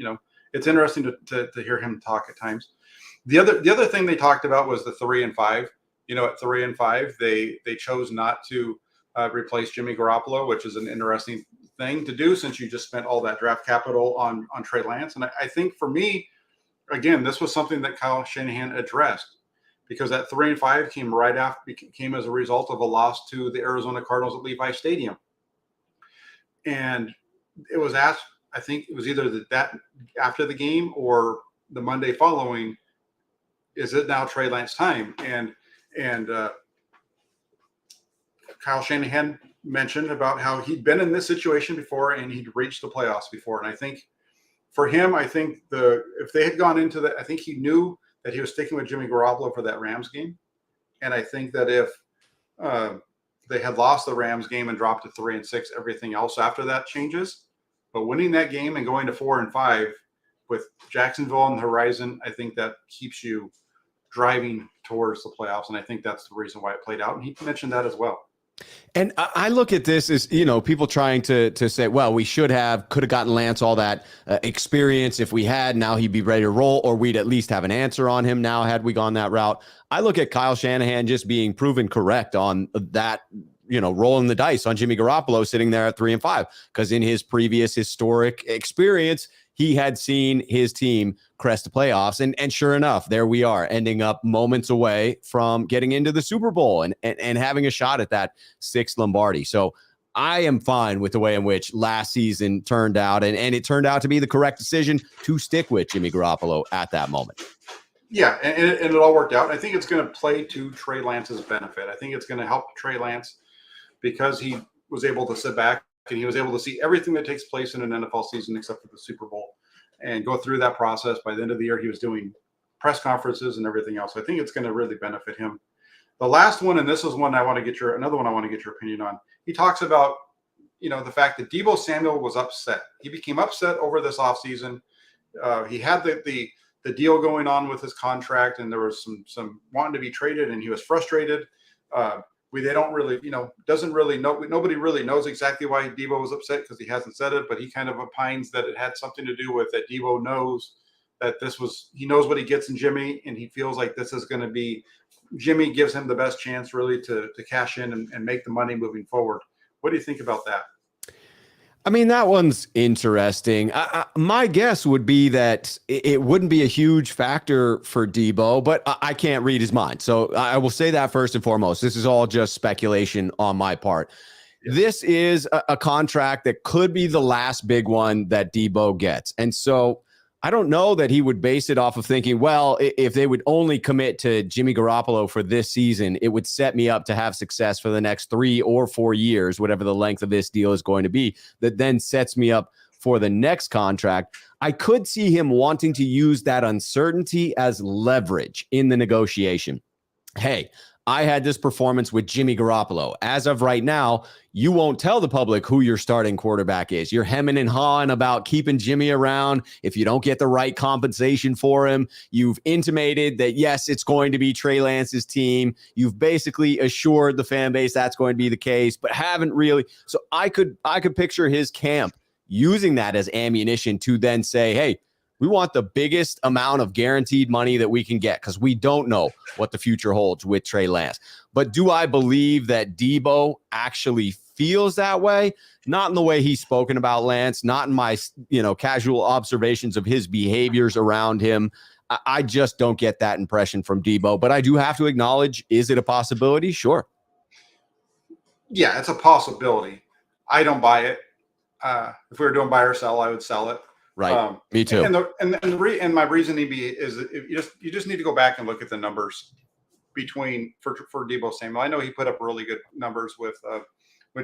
it's interesting to hear him talk at times. The other thing they talked about was the 3 and 5. At 3 and 5, they chose not to replace Jimmy Garoppolo, which is an interesting thing to do since you just spent all that draft capital on Trey Lance. And I think for me, again, this was something that Kyle Shanahan addressed, because that 3 and 5 came as a result of a loss to the Arizona Cardinals at Levi Stadium. And it was asked, I think it was either that after the game or the Monday following, is it now Trey Lance time? And Kyle Shanahan mentioned about how he'd been in this situation before and he'd reached the playoffs before. And I think for him, if they had gone into that, I think he knew that he was sticking with Jimmy Garoppolo for that Rams game. And I think that if they had lost the Rams game and dropped to 3 and 6, everything else after that changes. But winning that game and going to 4 and 5 with Jacksonville on the horizon, I think that keeps you driving towards the playoffs. And I think that's the reason why it played out. And he mentioned that as well. And I look at this as, people trying to say, well, we could have gotten Lance all that experience if we had. Now he'd be ready to roll, or we'd at least have an answer on him now had we gone that route. I look at Kyle Shanahan just being proven correct on that, rolling the dice on Jimmy Garoppolo sitting there at 3-5, because in his previous historic experience, he had seen his team crest the playoffs. And sure enough, there we are, ending up moments away from getting into the Super Bowl and having a shot at that 6th Lombardi. So I am fine with the way in which last season turned out. And it turned out to be the correct decision to stick with Jimmy Garoppolo at that moment. Yeah, and it all worked out. I think it's going to play to Trey Lance's benefit. I think it's going to help Trey Lance because he was able to sit back and he was able to see everything that takes place in an NFL season except for the Super Bowl and go through that process. By the end of the year, he was doing press conferences and everything else. I think it's going to really benefit him. The last one, and this is one I want to get your opinion on. He talks about, the fact that Deebo Samuel was upset. He became upset over this offseason. He had the deal going on with his contract, and there was some wanting to be traded, and he was frustrated. They don't really, doesn't really know. Nobody really knows exactly why Deebo was upset because he hasn't said it, but he kind of opines that it had something to do with that Deebo knows that he knows what he gets in Jimmy, and he feels like this is going to be, Jimmy gives him the best chance really to cash in and make the money moving forward. What do you think about that? I mean, that one's interesting. My guess would be that it wouldn't be a huge factor for Deebo, but I can't read his mind. So I will say that first and foremost. This is all just speculation on my part. Yeah. This is a contract that could be the last big one that Deebo gets. And so I don't know that he would base it off of thinking, well, if they would only commit to Jimmy Garoppolo for this season, it would set me up to have success for the next 3 or 4 years, whatever the length of this deal is going to be, that then sets me up for the next contract. I could see him wanting to use that uncertainty as leverage in the negotiation. Hey, I had this performance with Jimmy Garoppolo. As of right now, you won't tell the public who your starting quarterback is. You're hemming and hawing about keeping Jimmy around. If you don't get the right compensation for him, you've intimated that, yes, it's going to be Trey Lance's team. You've basically assured the fan base that's going to be the case, but haven't really. So I could picture his camp using that as ammunition to then say, hey, we want the biggest amount of guaranteed money that we can get because we don't know what the future holds with Trey Lance. But do I believe that Deebo actually feels that way? Not in the way he's spoken about Lance, not in my casual observations of his behaviors around him. I just don't get that impression from Deebo. But I do have to acknowledge, is it a possibility? Sure. Yeah, it's a possibility. I don't buy it. If we were doing buy or sell, I would sell it. Right. Me too. And my reasoning is that you just need to go back and look at the numbers for Deebo Samuel. I know he put up really good numbers with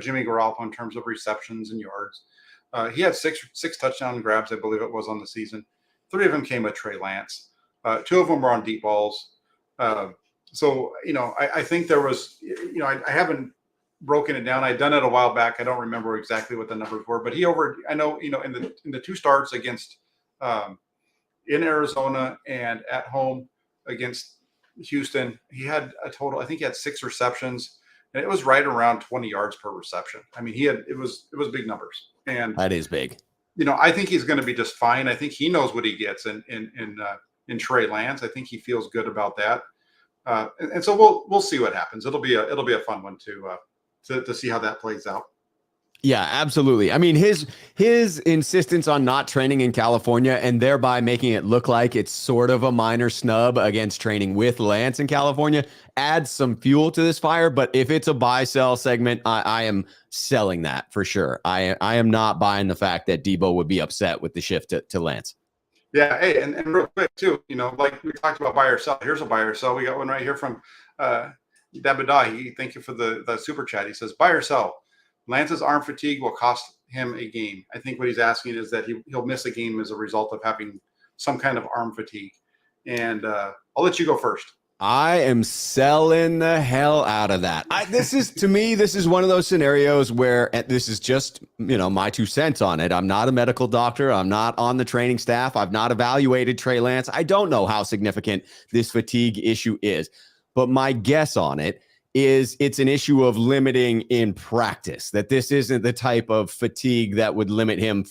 Jimmy Garoppolo in terms of receptions and yards. He had six touchdown grabs, I believe it was, on the season. 3 of them came with Trey Lance. 2 of them were on deep balls. So I think there was, I haven't broken it down. I'd done it a while back. I don't remember exactly what the numbers were, but I know, in the 2 starts against in Arizona and at home against Houston, he had a total, I think he had 6 receptions, and it was right around 20 yards per reception. I mean, it was big numbers. And that is big. I think he's going to be just fine. I think he knows what he gets in Trey Lance. I think he feels good about that. And so we'll see what happens. It'll be a fun one to see how that plays out. Yeah, absolutely. I mean, his insistence on not training in California and thereby making it look like it's sort of a minor snub against training with Lance in California adds some fuel to this fire. But if it's a buy-sell segment, I am selling that for sure. I am not buying the fact that Deebo would be upset with the shift to Lance. Yeah, hey, and real quick too, like we talked about buy or sell. Here's a buy or sell. We got one right here from Dabadai. Thank you for the super chat. He says, buy or sell. Lance's arm fatigue will cost him a game. I think what he's asking is that he'll miss a game as a result of having some kind of arm fatigue. And I'll let you go first. I am selling the hell out of that. This is one of those scenarios where, and this is just, my 2 cents on it. I'm not a medical doctor. I'm not on the training staff. I've not evaluated Trey Lance. I don't know how significant this fatigue issue is, but my guess on it is it's an issue of limiting in practice, that this isn't the type of fatigue that would limit him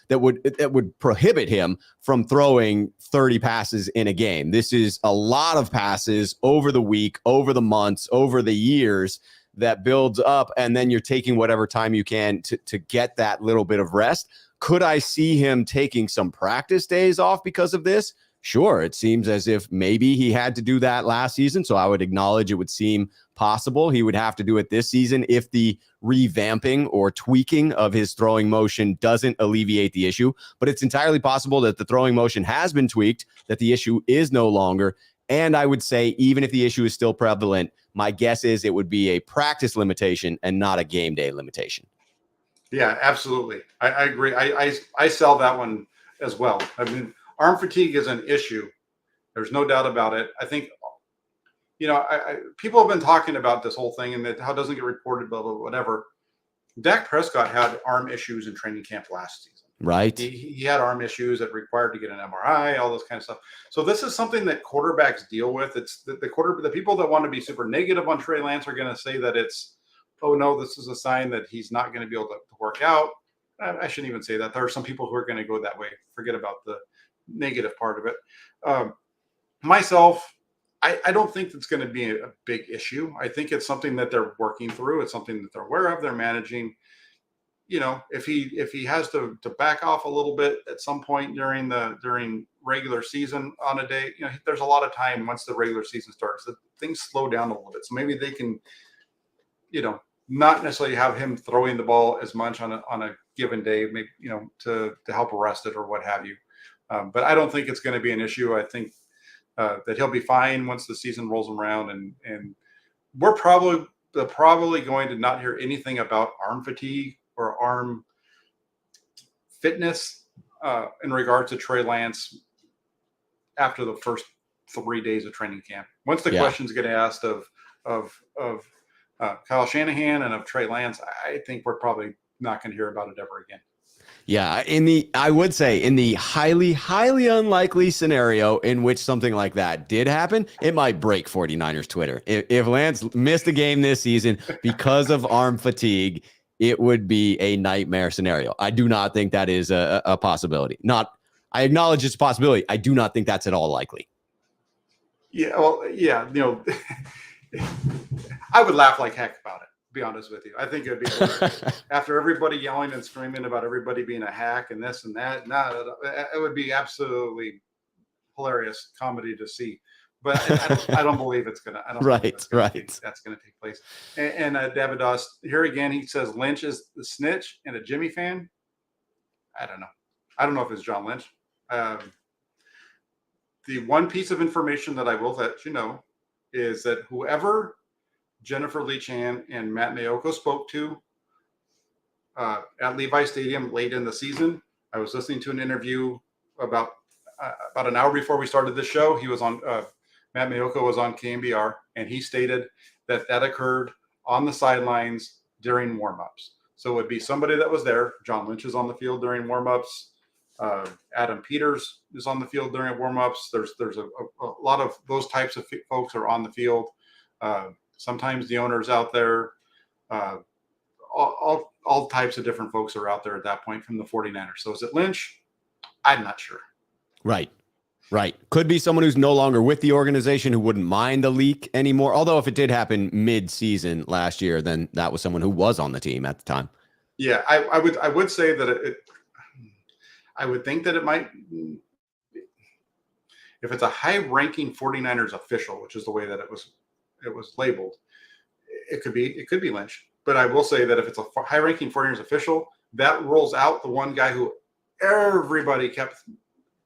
that would prohibit him from throwing 30 passes in a game. This is a lot of passes over the week, over the months, over the years that builds up. And then you're taking whatever time you can to get that little bit of rest. Could I see him taking some practice days off because of this? Sure. It seems as if maybe he had to do that last season. So I would acknowledge it would seem possible he would have to do it this season if the revamping or tweaking of his throwing motion doesn't alleviate the issue. But it's entirely possible that the throwing motion has been tweaked, that the issue is no longer. And I would say, even if the issue is still prevalent, my guess is it would be a practice limitation and not a game day limitation. Yeah, absolutely. I agree. I sell that one as well. I mean, arm fatigue is an issue. There's no doubt about it. I think, people have been talking about this whole thing and that how it doesn't get reported, blah, blah, whatever. Dak Prescott had arm issues in training camp last season. Right. He had arm issues that required to get an MRI, all this kind of stuff. So this is something that quarterbacks deal with. It's the people that want to be super negative on Trey Lance are going to say that it's, oh no, this is a sign that he's not going to be able to work out. I shouldn't even say that. There are some people who are going to go that way. Forget about the negative part of it. Myself, I don't think it's going to be a big issue. I think it's something that they're working through. It's something that they're aware of. They're managing. If he has to back off a little bit at some point during regular season on a day, there's a lot of time once the regular season starts that things slow down a little bit. So maybe they can, not necessarily have him throwing the ball as much on a given day, maybe, to help arrest it or what have you. But I don't think it's going to be an issue. I think that he'll be fine once the season rolls around, and we're probably going to not hear anything about arm fatigue or arm fitness in regard to Trey Lance after the first 3 days of training camp. Once the questions get asked of Kyle Shanahan and of Trey Lance, I think we're probably not going to hear about it ever again. Yeah, I would say in the highly, highly unlikely scenario in which something like that did happen, it might break 49ers Twitter. If Lance missed a game this season because of arm fatigue, it would be a nightmare scenario. I do not think that is a possibility. I acknowledge it's a possibility. I do not think that's at all likely. Yeah, well, yeah, I would laugh like heck about it, to be honest with you. I think it would be hilarious. After everybody yelling and screaming about everybody being a hack and this and that. It would be absolutely hilarious comedy to see. But I don't believe it's gonna. I don't. That's gonna take place. And Davidos here again. He says Lynch is the snitch and a Jimmy fan. I don't know. I don't know if it's John Lynch. The one piece of information that I will let you know is that whoever Jennifer Lee Chan and Matt Mayoko spoke to at Levi Stadium late in the season, I was listening to an interview about an hour before we started this show. He was on Matt Mayoko was on KMBR, and he stated that occurred on the sidelines during warmups. So it would be somebody that was there. John Lynch is on the field during warmups. Adam Peters is on the field during warmups. There's a lot of those types of folks are on the field. Sometimes the owner's out there. All types of different folks are out there at that point from the 49ers. So is it Lynch? I'm not sure. Right. Could be someone who's no longer with the organization who wouldn't mind the leak anymore. Although if it did happen mid-season last year, then that was someone who was on the team at the time. Yeah, I would say that I would think that it might, if it's a high-ranking 49ers official, which is the way that it was labeled, it could be Lynch. But I will say that if it's a high-ranking 49ers official, that rolls out the one guy who everybody kept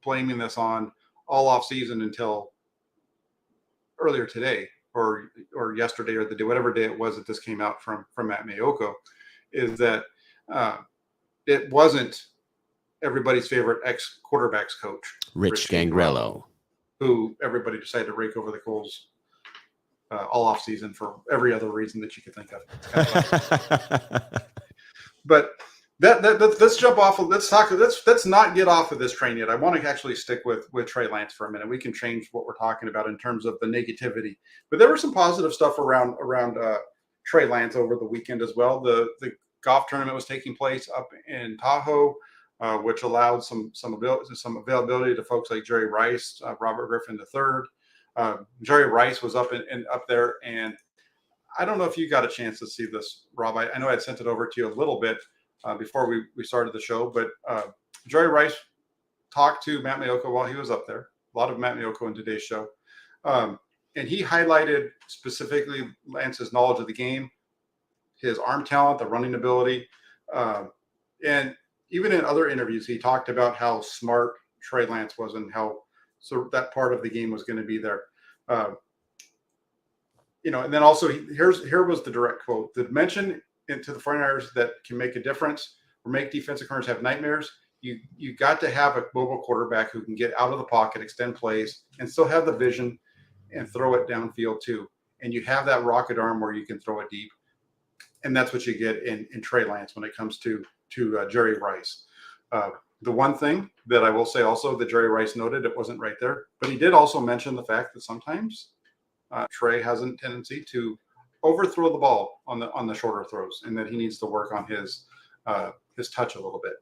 blaming this on all off season until earlier today or yesterday or the day, whatever day it was that this came out from Matt Mayoko, is that it wasn't everybody's favorite ex-quarterbacks coach, Rich Gangrello, who everybody decided to rake over the coals all off season for every other reason that you could think of. It's kind of but let's jump off. Let's not get off of this train yet. I want to actually stick with Trey Lance for a minute. We can change what we're talking about in terms of the negativity, but there was some positive stuff around Trey Lance over the weekend as well. The golf tournament was taking place up in Tahoe, which allowed some availability to folks like Jerry Rice, Robert Griffin III. Jerry Rice was up there, and I don't know if you got a chance to see this, Rob. I know I had sent it over to you a little bit before we started the show, but Jerry Rice talked to Matt Maiocco while he was up there. A lot of Matt Maiocco in today's show. And he highlighted specifically Lance's knowledge of the game, his arm talent, the running ability. And even in other interviews, he talked about how smart Trey Lance was and how that part of the game was going to be there. And then also here was the direct quote: the mention into the 49ers that can make a difference or make defensive corners have nightmares. You got to have a mobile quarterback who can get out of the pocket, extend plays, and still have the vision and throw it downfield too. And you have that rocket arm where you can throw it deep. And that's what you get in Trey Lance when it comes to Jerry Rice. The one thing that I will say also that Jerry Rice noted, it wasn't right there, but he did also mention the fact that sometimes Trey has a tendency to overthrow the ball on the shorter throws, and that he needs to work on his touch a little bit.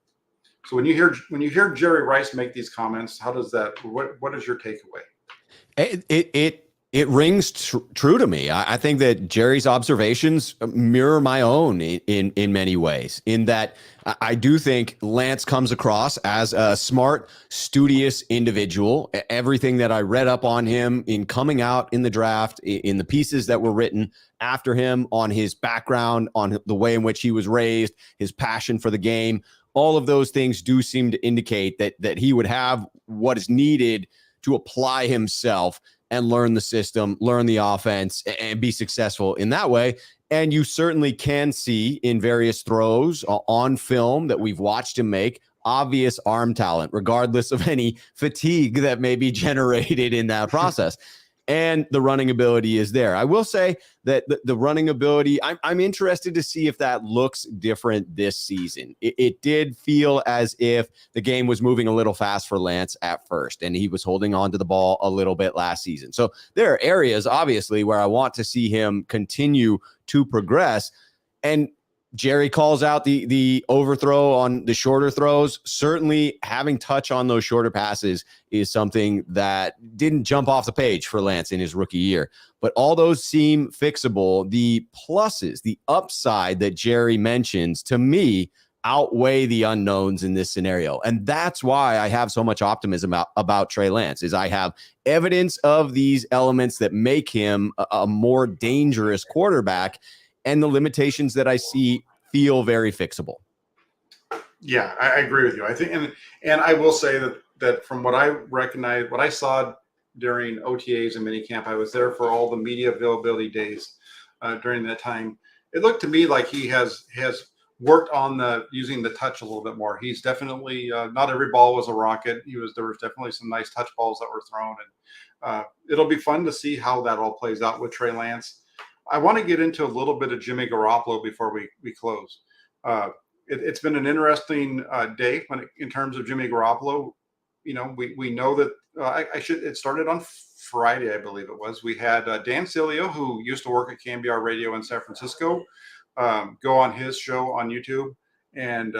So when you hear Jerry Rice make these comments, how does that? What is your takeaway? It rings true to me. I think that Jerry's observations mirror my own in many ways, in that I do think Lance comes across as a smart, studious individual. Everything that I read up on him in coming out in the draft, in the pieces that were written after him, on his background, on the way in which he was raised, his passion for the game, all of those things do seem to indicate that he would have what is needed to apply himself and learn the system, learn the offense, and be successful in that way. And you certainly can see in various throws on film that we've watched him make obvious arm talent, regardless of any fatigue that may be generated in that process. And the running ability is there. I will say that the running ability, I'm interested to see if that looks different this season. It did feel as if the game was moving a little fast for Lance at first, and he was holding on to the ball a little bit last season. So there are areas, obviously, where I want to see him continue to progress. And Jerry calls out the overthrow on the shorter throws. Certainly having touch on those shorter passes is something that didn't jump off the page for Lance in his rookie year. But all those seem fixable. The pluses, the upside that Jerry mentions, to me, outweigh the unknowns in this scenario. And that's why I have so much optimism about Trey Lance, is I have evidence of these elements that make him a more dangerous quarterback. And the limitations that I see feel very fixable. Yeah, I agree with you. I think, and I will say that from what I recognize, what I saw during OTAs and minicamp, I was there for all the media availability days during that time. It looked to me like he has worked on using the touch a little bit more. He's definitely not every ball was a rocket. There was definitely some nice touch balls that were thrown, and it'll be fun to see how that all plays out with Trey Lance. I want to get into a little bit of Jimmy Garoppolo before we close. It's been an interesting day in terms of Jimmy Garoppolo. We know that it started on Friday, I believe it was. We had Dan Cilio, who used to work at KMBR Radio in San Francisco, go on his show on YouTube and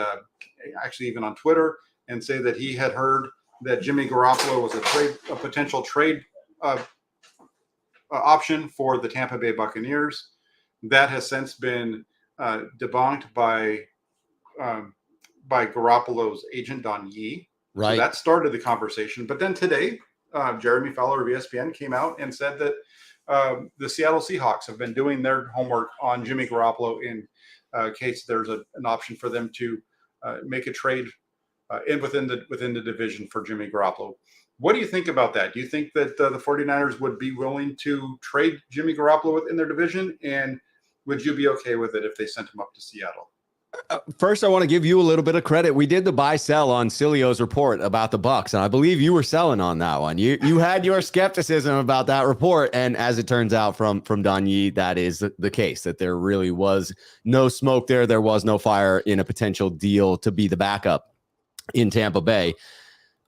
actually even on Twitter and say that he had heard that Jimmy Garoppolo was a potential trade option for the Tampa Bay Buccaneers. That has since been debunked by Garoppolo's agent, Don Yee. Right. So that started the conversation. But then today, Jeremy Fowler of ESPN came out and said that the Seattle Seahawks have been doing their homework on Jimmy Garoppolo in case there's an option for them to make a trade within the division for Jimmy Garoppolo. What do you think about that? Do you think that the 49ers would be willing to trade Jimmy Garoppolo within their division? And would you be okay with it if they sent him up to Seattle? First, I want to give you a little bit of credit. We did the buy sell on Cilio's report about the Bucks, and I believe you were selling on that one. You had your skepticism about that report, and as it turns out from Don Yee, that is the case, that there really was no smoke there. There was no fire in a potential deal to be the backup in Tampa Bay.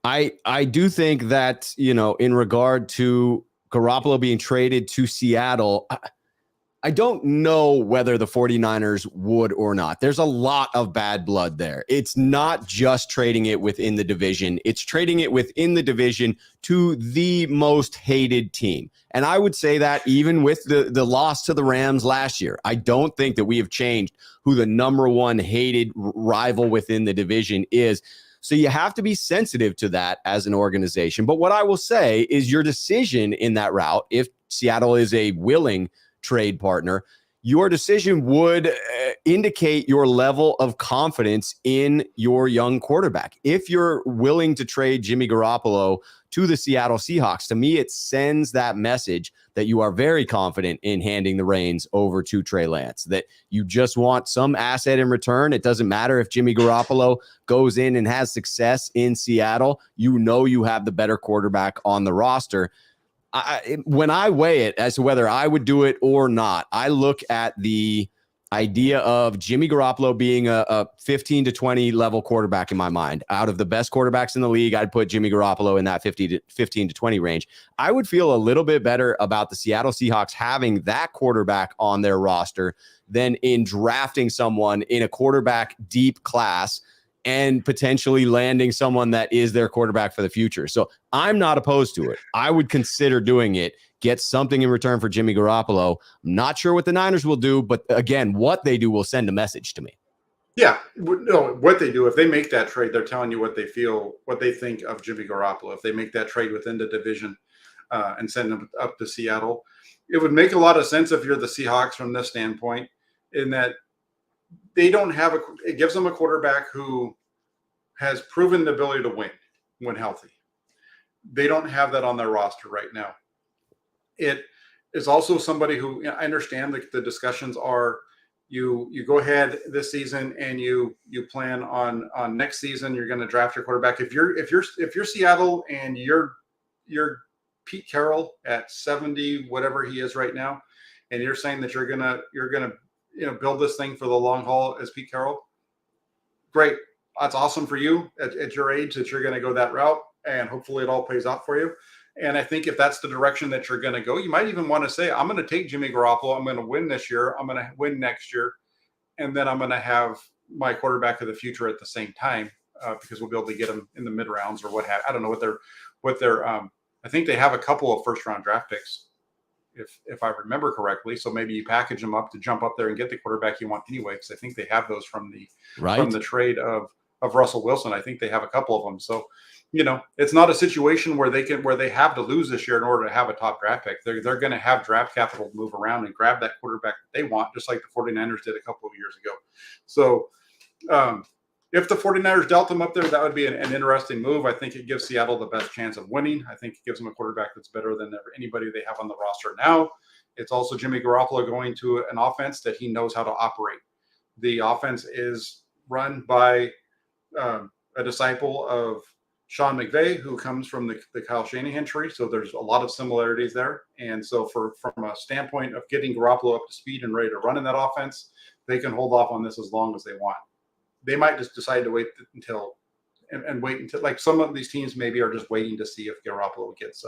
I do think that, in regard to Garoppolo being traded to Seattle, I don't know whether the 49ers would or not. There's a lot of bad blood there. It's not just trading it within the division. It's trading it within the division to the most hated team. And I would say that even with the loss to the Rams last year, I don't think that we have changed who the number one hated rival within the division is. So you have to be sensitive to that as an organization. But what I will say is your decision in that route, if Seattle is a willing trade partner, your decision would indicate your level of confidence in your young quarterback. If you're willing to trade Jimmy Garoppolo to the Seattle Seahawks, to me, it sends that message that you are very confident in handing the reins over to Trey Lance, that you just want some asset in return. It doesn't matter if Jimmy Garoppolo goes in and has success in Seattle. You have the better quarterback on the roster. When I weigh it as to whether I would do it or not, I look at the idea of Jimmy Garoppolo being a 15 to 20 level quarterback in my mind. Out of the best quarterbacks in the league, I'd put Jimmy Garoppolo in that 15 to 20 range. I would feel a little bit better about the Seattle Seahawks having that quarterback on their roster than in drafting someone in a quarterback deep class and potentially landing someone that is their quarterback for the future. So I'm not opposed to it. I would consider doing it, get something in return for Jimmy Garoppolo. I'm not sure what the Niners will do, but again, what they do will send a message to me. Yeah, no, what they do, if they make that trade, they're telling you what they feel, what they think of Jimmy Garoppolo. If they make that trade within the division and send him up to Seattle, it would make a lot of sense if you're the Seahawks from this standpoint, in that they don't have it gives them a quarterback who has proven the ability to win when healthy. They don't have that on their roster right now. It is also somebody who, I understand the discussions are, you go ahead this season and you plan on next season you're going to draft your quarterback. If you're Seattle and you're Pete Carroll at 70 whatever he is right now, and you're saying that you're gonna build this thing for the long haul as Pete Carroll, great. That's awesome for you at your age that you're going to go that route, and hopefully it all pays out for you. And I think if that's the direction that you're going to go, you might even want to say, I'm going to take Jimmy Garoppolo. I'm going to win this year. I'm going to win next year. And then I'm going to have my quarterback of the future at the same time because we'll be able to get him in the mid rounds or what have. I don't know what their I think they have a couple of first round draft picks, if I remember correctly. So maybe you package them up to jump up there and get the quarterback you want anyway, because I think they have those from the trade of Russell Wilson. I think they have a couple of them. So, it's not a situation where they have to lose this year in order to have a top draft pick. They're going to have draft capital to move around and grab that quarterback that they want, just like the 49ers did a couple of years ago. So if the 49ers dealt them up there, that would be an interesting move. I think it gives Seattle the best chance of winning. I think it gives them a quarterback that's better than anybody they have on the roster now. It's also Jimmy Garoppolo going to an offense that he knows how to operate. The offense is run by a disciple of Sean McVay, who comes from the Kyle Shanahan tree. So there's a lot of similarities there. And so from a standpoint of getting Garoppolo up to speed and ready to run in that offense, they can hold off on this as long as they want. They might just decide to wait until like some of these teams maybe are just waiting to see if Garoppolo gets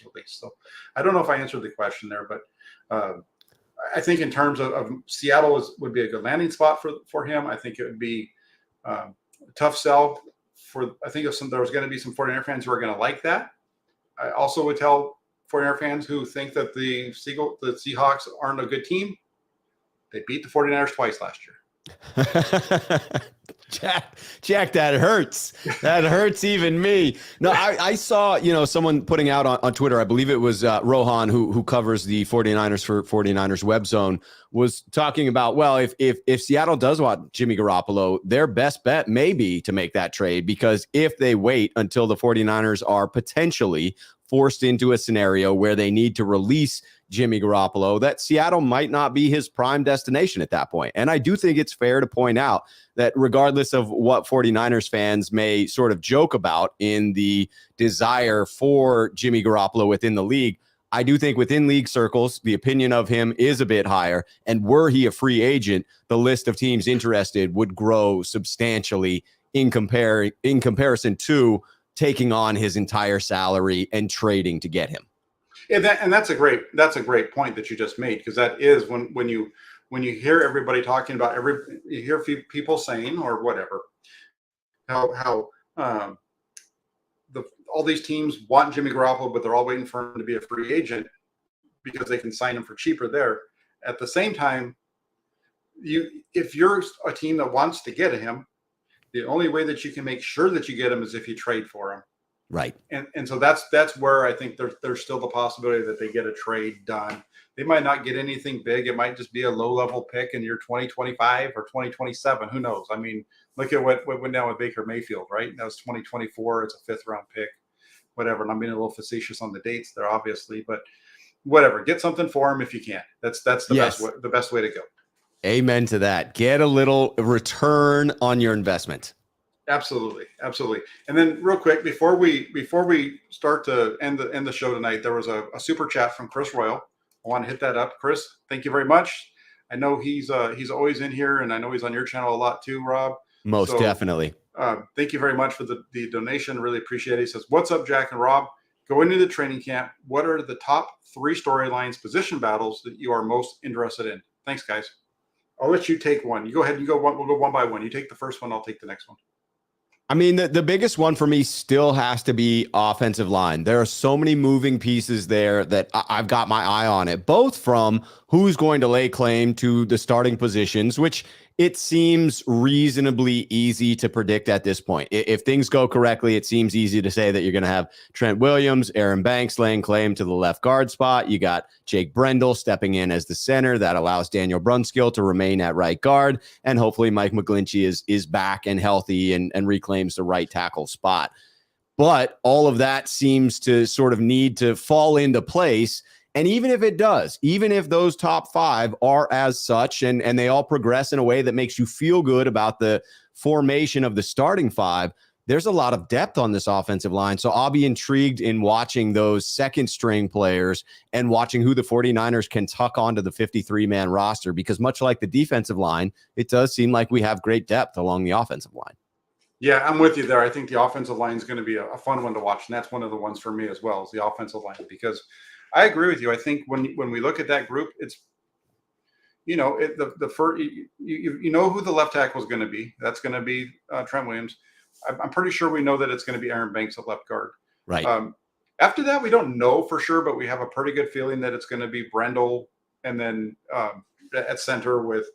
released. So I don't know if I answered the question there, but I think in terms of Seattle would be a good landing spot for him. I think it would be a tough sell. I think there was going to be some 49er fans who are going to like that. I also would tell 49er fans who think that the Seahawks aren't a good team. They beat the 49ers twice last year. Jack, that hurts. That hurts even me. No, I saw, someone putting out on Twitter, I believe it was Rohan, who covers the 49ers for 49ers Web Zone, was talking about, well, if Seattle does want Jimmy Garoppolo, their best bet may be to make that trade, because if they wait until the 49ers are potentially forced into a scenario where they need to release Jimmy Garoppolo, that Seattle might not be his prime destination at that point. And I do think it's fair to point out that regardless of what 49ers fans may sort of joke about in the desire for Jimmy Garoppolo within the league, I do think within league circles, the opinion of him is a bit higher. And were he a free agent, the list of teams interested would grow substantially in comparison to taking on his entire salary and trading to get him. And that's a great point that you just made, because that is when you hear everybody talking about you hear people saying or whatever how all these teams want Jimmy Garoppolo, but they're all waiting for him to be a free agent because they can sign him for cheaper there. At the same time, if you're a team that wants to get him, the only way that you can make sure that you get him is if you trade for him. Right. And so that's where I think there's still the possibility that they get a trade done. They might not get anything big. It might just be a low-level pick in year 2025 or 2027. Who knows? I mean, look at what went down with Baker Mayfield, right? That was 2024. It's a fifth-round pick, whatever. And I'm being a little facetious on the dates there, obviously, but whatever. Get something for him if you can. That's the best way to go. Amen to that. Get a little return on your investment. Absolutely. And then real quick, before we start to end the show tonight, there was a super chat from Chris Royal. I want to hit that up. Chris, thank you very much. I know he's always in here, and I know he's on your channel a lot too, Rob. Most definitely. Thank you very much for the donation. Really appreciate it. He says, "What's up, Jack and Rob? Going into the training camp, what are the top 3 storylines, position battles that you are most interested in?" Thanks, guys. I'll let you take one. You go ahead. You go one. We'll go one by one. You take the first one. I'll take the next one. I mean, the biggest one for me still has to be offensive line. There are so many moving pieces there that I've got my eye on it, both from who's going to lay claim to the starting positions, which it seems reasonably easy to predict at this point. If things go correctly, it seems easy to say that you're going to have Trent Williams, Aaron Banks laying claim to the left guard spot. You got Jake Brendel stepping in as the center. That allows Daniel Brunskill to remain at right guard. And hopefully Mike McGlinchey is back and healthy and reclaims the right tackle spot. But all of that seems to sort of need to fall into place. And even if it does, even if those top 5 are as such and they all progress in a way that makes you feel good about the formation of the starting 5, there's a lot of depth on this offensive line. So I'll be intrigued in watching those second string players and watching who the 49ers can tuck onto the 53-man roster, because much like the defensive line, it does seem like we have great depth along the offensive line. Yeah, I'm with you there. I think the offensive line is going to be a fun one to watch. And that's one of the ones for me as well, is the offensive line, because I agree with you. I think when we look at that group, it's, the first, you know who the left tackle is going to be. That's going to be Trent Williams. I'm pretty sure we know that it's going to be Aaron Banks at left guard. Right. After that, we don't know for sure, but we have a pretty good feeling that it's going to be Brendel, and then at center with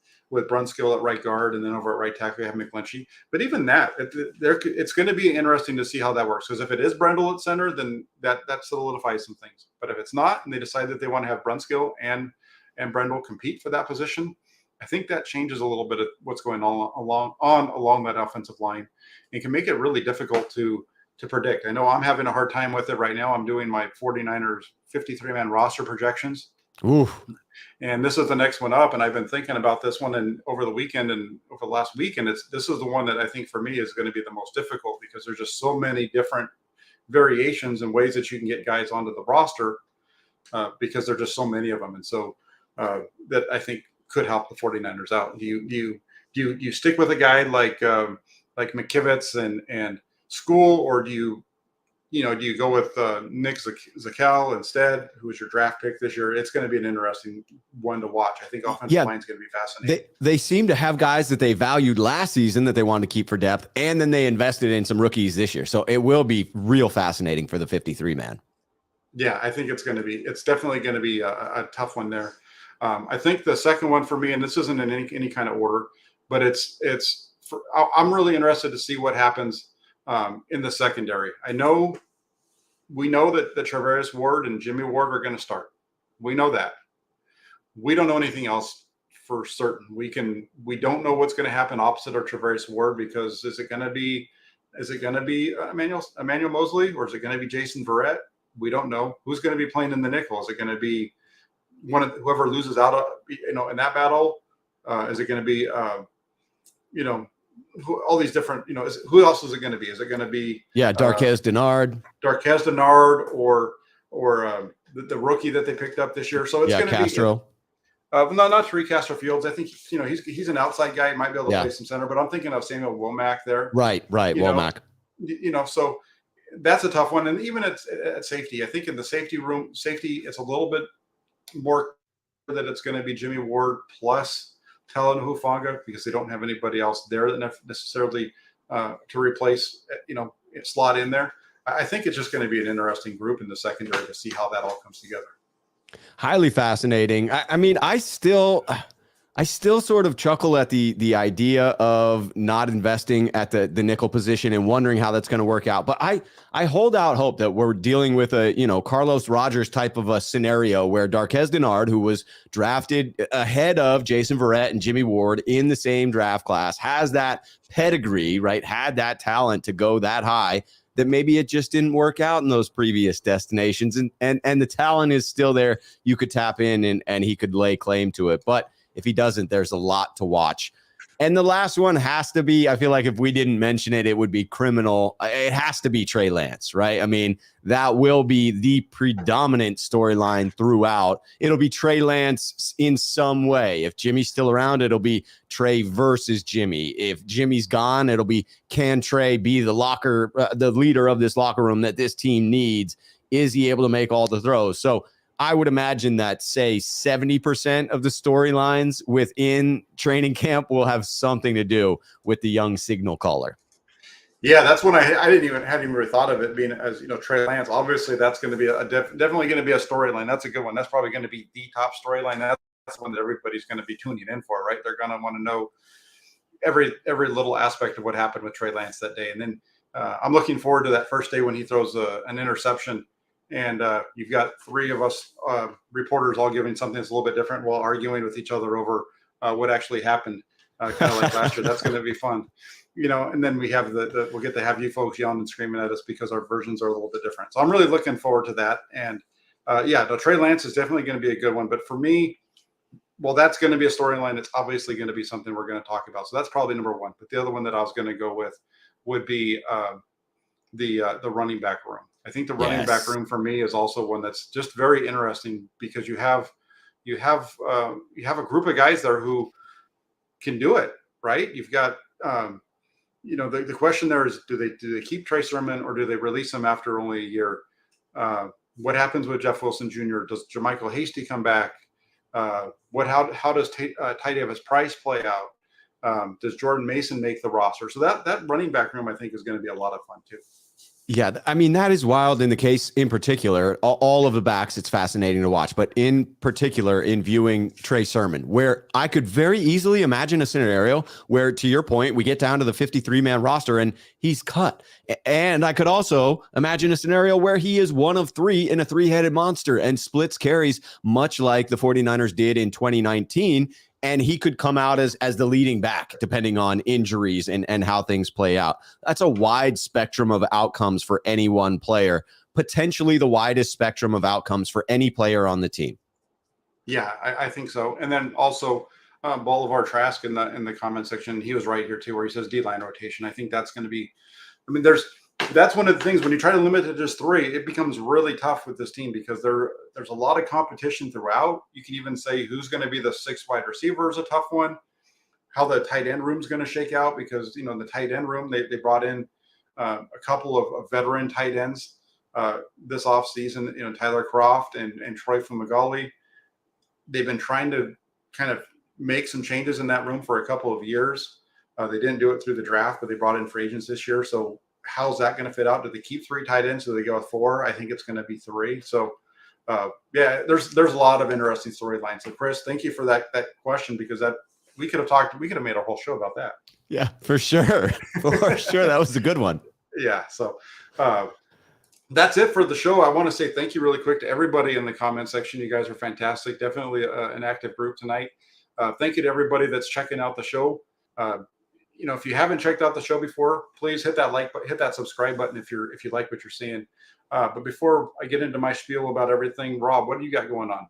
Brunskill at right guard, and then over at right tackle we have McGlinchey. But even that, it's going to be interesting to see how that works, because if it is Brendel at center, then that solidifies some things. But if it's not, and they decide that they want to have Brunskill and Brendel compete for that position, I think that changes a little bit of what's going on along that offensive line, and can make it really difficult to predict. I know I'm having a hard time with it right now. I'm doing my 49ers 53-man roster projections. Oof. And this is the next one up, and I've been thinking about this one and over the weekend and over the last week, and this is the one that I think for me is going to be the most difficult, because there's just so many different variations and ways that you can get guys onto the roster, because there are just so many of them. And so that I think could help the 49ers out. Do you stick with a guy like McKivitz and School, or do you go with Nick Zakel instead, who was your draft pick this year? It's going to be an interesting one to watch. I think offensive line is going to be fascinating. They seem to have guys that they valued last season that they wanted to keep for depth, and then they invested in some rookies this year. So it will be real fascinating for the 53-man. Yeah, I think it's definitely going to be a tough one there. I think the second one for me, and this isn't in any kind of order, but I'm really interested to see what happens in the secondary. We know that Travaris Ward and Jimmy Ward are going to start. We know that. We don't know anything else for certain. We don't know what's going to happen opposite of Travaris Ward, because is it going to be Emmanuel Mosley, or is it going to be Jason Verrett? We don't know. Who's going to be playing in the nickel? Is it going to be whoever loses out, in that battle? Is it going to be, all these different, who else is it going to be? Is it going to be Darquez Dennard, or the rookie that they picked up this year? So it's going to Castro. No, not Trey Castro Fields. I think he's an outside guy. He might be able to play some center, but I'm thinking of Samuel Womack there. Right, Womack. So that's a tough one. And even at safety, I think in the safety room, it's a little bit more that it's going to be Jimmy Ward plus Talon Hufanga, because they don't have anybody else there that necessarily to replace, slot in there. I think it's just going to be an interesting group in the secondary to see how that all comes together. Highly fascinating. I mean, I still sort of chuckle at the idea of not investing at the nickel position and wondering how that's going to work out. But I hold out hope that we're dealing with a, Carlos Rogers type of a scenario where Darquez Dennard, who was drafted ahead of Jason Verrett and Jimmy Ward in the same draft class, has that pedigree, right? Had that talent to go that high, that maybe it just didn't work out in those previous destinations. And the talent is still there. You could tap in and he could lay claim to it. But if he doesn't, there's a lot to watch. And the last one has to be, I feel like if we didn't mention it, it would be criminal. It has to be Trey Lance, right? I mean, that will be the predominant storyline throughout. It'll be Trey Lance in some way. If Jimmy's still around, it'll be Trey versus Jimmy. If Jimmy's gone, it'll be, can Trey be the leader of this locker room that this team needs? Is he able to make all the throws? So I would imagine that, say, 70% of the storylines within training camp will have something to do with the young signal caller. Yeah, that's when I hadn't even really thought of it being as, Trey Lance. Obviously, that's going to be definitely going to be a storyline. That's a good one. That's probably going to be the top storyline. That's one that everybody's going to be tuning in for, right? They're going to want to know every little aspect of what happened with Trey Lance that day. And then I'm looking forward to that first day when he throws an interception. And you've got three of us reporters all giving something that's a little bit different while arguing with each other over what actually happened, kind of like last year. That's going to be fun, and then we have we'll get to have you folks yelling and screaming at us because our versions are a little bit different. So I'm really looking forward to that. And Trey Lance is definitely going to be a good one. But for me, well, that's going to be a storyline. It's obviously going to be something we're going to talk about. So that's probably number one. But the other one that I was going to go with would be the running back room. I think the running back room for me is also one that's just very interesting because you have a group of guys there who can do it, right? You've got the question there is, do they keep Trey Sermon or do they release him after only a year? What happens with Jeff Wilson Jr.? Does Jermichael Hasty come back? How does Ty Davis Price play out? Does Jordan Mason make the roster? So that running back room I think is going to be a lot of fun too. Yeah, I mean, that is wild in the case in particular. All of the backs, it's fascinating to watch. But in particular, in viewing Trey Sermon, where I could very easily imagine a scenario where, to your point, we get down to the 53-man roster and he's cut. And I could also imagine a scenario where he is one of three in a three-headed monster and splits carries, much like the 49ers did in 2019. And he could come out as the leading back, depending on injuries and how things play out. That's a wide spectrum of outcomes for any one player, potentially the widest spectrum of outcomes for any player on the team. Yeah, I think so. And then also Bolivar Trask in the comment section, he was right here too, where he says D-line rotation. I think that's going to be, that's one of the things when you try to limit it to just three, it becomes really tough with this team because there's a lot of competition throughout. You can even say who's going to be the sixth wide receiver is a tough one. How the tight end room is going to shake out because, in the tight end room, they brought in a couple of veteran tight ends this offseason, Tyler Croft and Troy Fumagalli. They've been trying to kind of make some changes in that room for a couple of years. They didn't do it through the draft, but they brought in free agents this year. So how's that going to fit out? Do they keep three tight ends? Do they go with four? I think it's going to be three. So, there's a lot of interesting storylines. So, Chris, thank you for that question because we could have made a whole show about that. Yeah, for sure. For sure. That was a good one. Yeah. So that's it for the show. I want to say thank you really quick to everybody in the comment section. You guys are fantastic. Definitely an active group tonight. Thank you to everybody that's checking out the show. If you haven't checked out the show before, please hit that like button, hit that subscribe button if you like what you're seeing. But before I get into my spiel about everything, Rob, what do you got going on?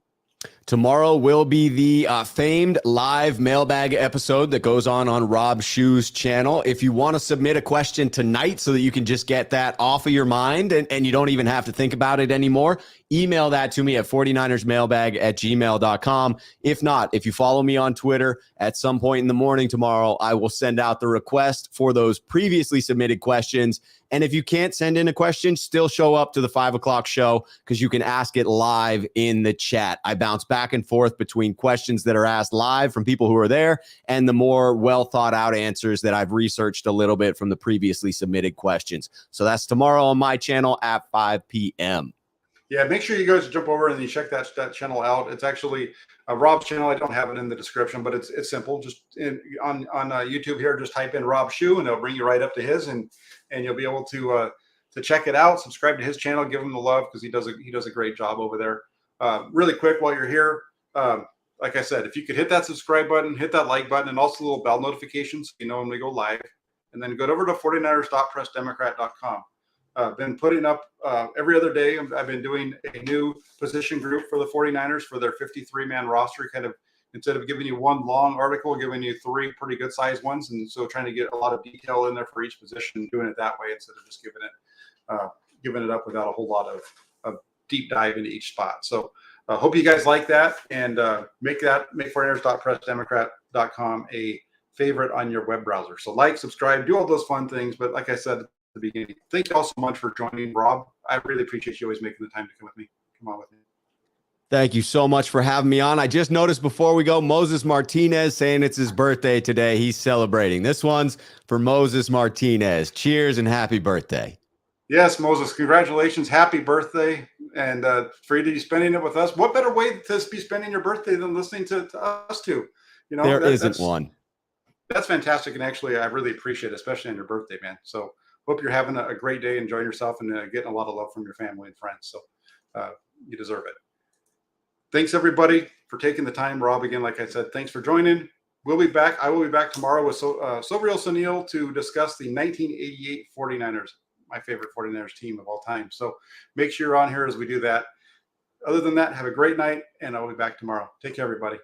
Tomorrow will be the famed live mailbag episode that goes on Rob Shue's channel. If you want to submit a question tonight so that you can just get that off of your mind and you don't even have to think about it anymore, email that to me at 49ersmailbag@gmail.com. If not, if you follow me on Twitter, at some point in the morning tomorrow, I will send out the request for those previously submitted questions. And if you can't send in a question, still show up to the 5 o'clock show because you can ask it live in the chat. I bounce back and forth between questions that are asked live from people who are there and the more well thought out answers that I've researched a little bit from the previously submitted questions. So that's tomorrow on my channel at 5 p.m. Yeah, make sure you guys jump over and you check that channel out. It's actually Rob's channel. I don't have it in the description, but it's simple. Just on YouTube here, just type in Rob Shue and it'll bring you right up to his, and you'll be able to check it out. Subscribe to his channel, give him the love because he does a great job over there. Really quick while you're here, like I said, if you could hit that subscribe button, hit that like button, and also the little bell notifications, so you know when we go live, and then go over to 49ers.pressdemocrat.com. Been putting up every other day. I've been doing a new position group for the 49ers for their 53-man roster, kind of instead of giving you one long article, giving you 3 pretty good sized ones. And so trying to get a lot of detail in there for each position, doing it that way instead of just giving it up without a whole lot of deep dive into each spot. So hope you guys like that, and make 49ers.pressdemocrat.com a favorite on your web browser. So like, subscribe, do all those fun things. But like I said, the beginning. Thank you all so much for joining, Rob. I really appreciate you always making the time to come on with me. Thank you so much for having me on. I just noticed before we go, Moses Martinez saying it's his birthday today. He's celebrating. This one's for Moses Martinez. Cheers and happy birthday. Yes, Moses, congratulations. Happy birthday. And for you to be spending it with us. What better way to be spending your birthday than listening to us two? You know, there isn't one. That's fantastic. And actually, I really appreciate it, especially on your birthday, man. So hope you're having a great day, enjoying yourself, and getting a lot of love from your family and friends. So you deserve it. Thanks, everybody, for taking the time. Rob, again, like I said, thanks for joining. We'll be back. I will be back tomorrow with Sobriel Sunil to discuss the 1988 49ers, my favorite 49ers team of all time. So make sure you're on here as we do that. Other than that, have a great night, and I'll be back tomorrow. Take care, everybody.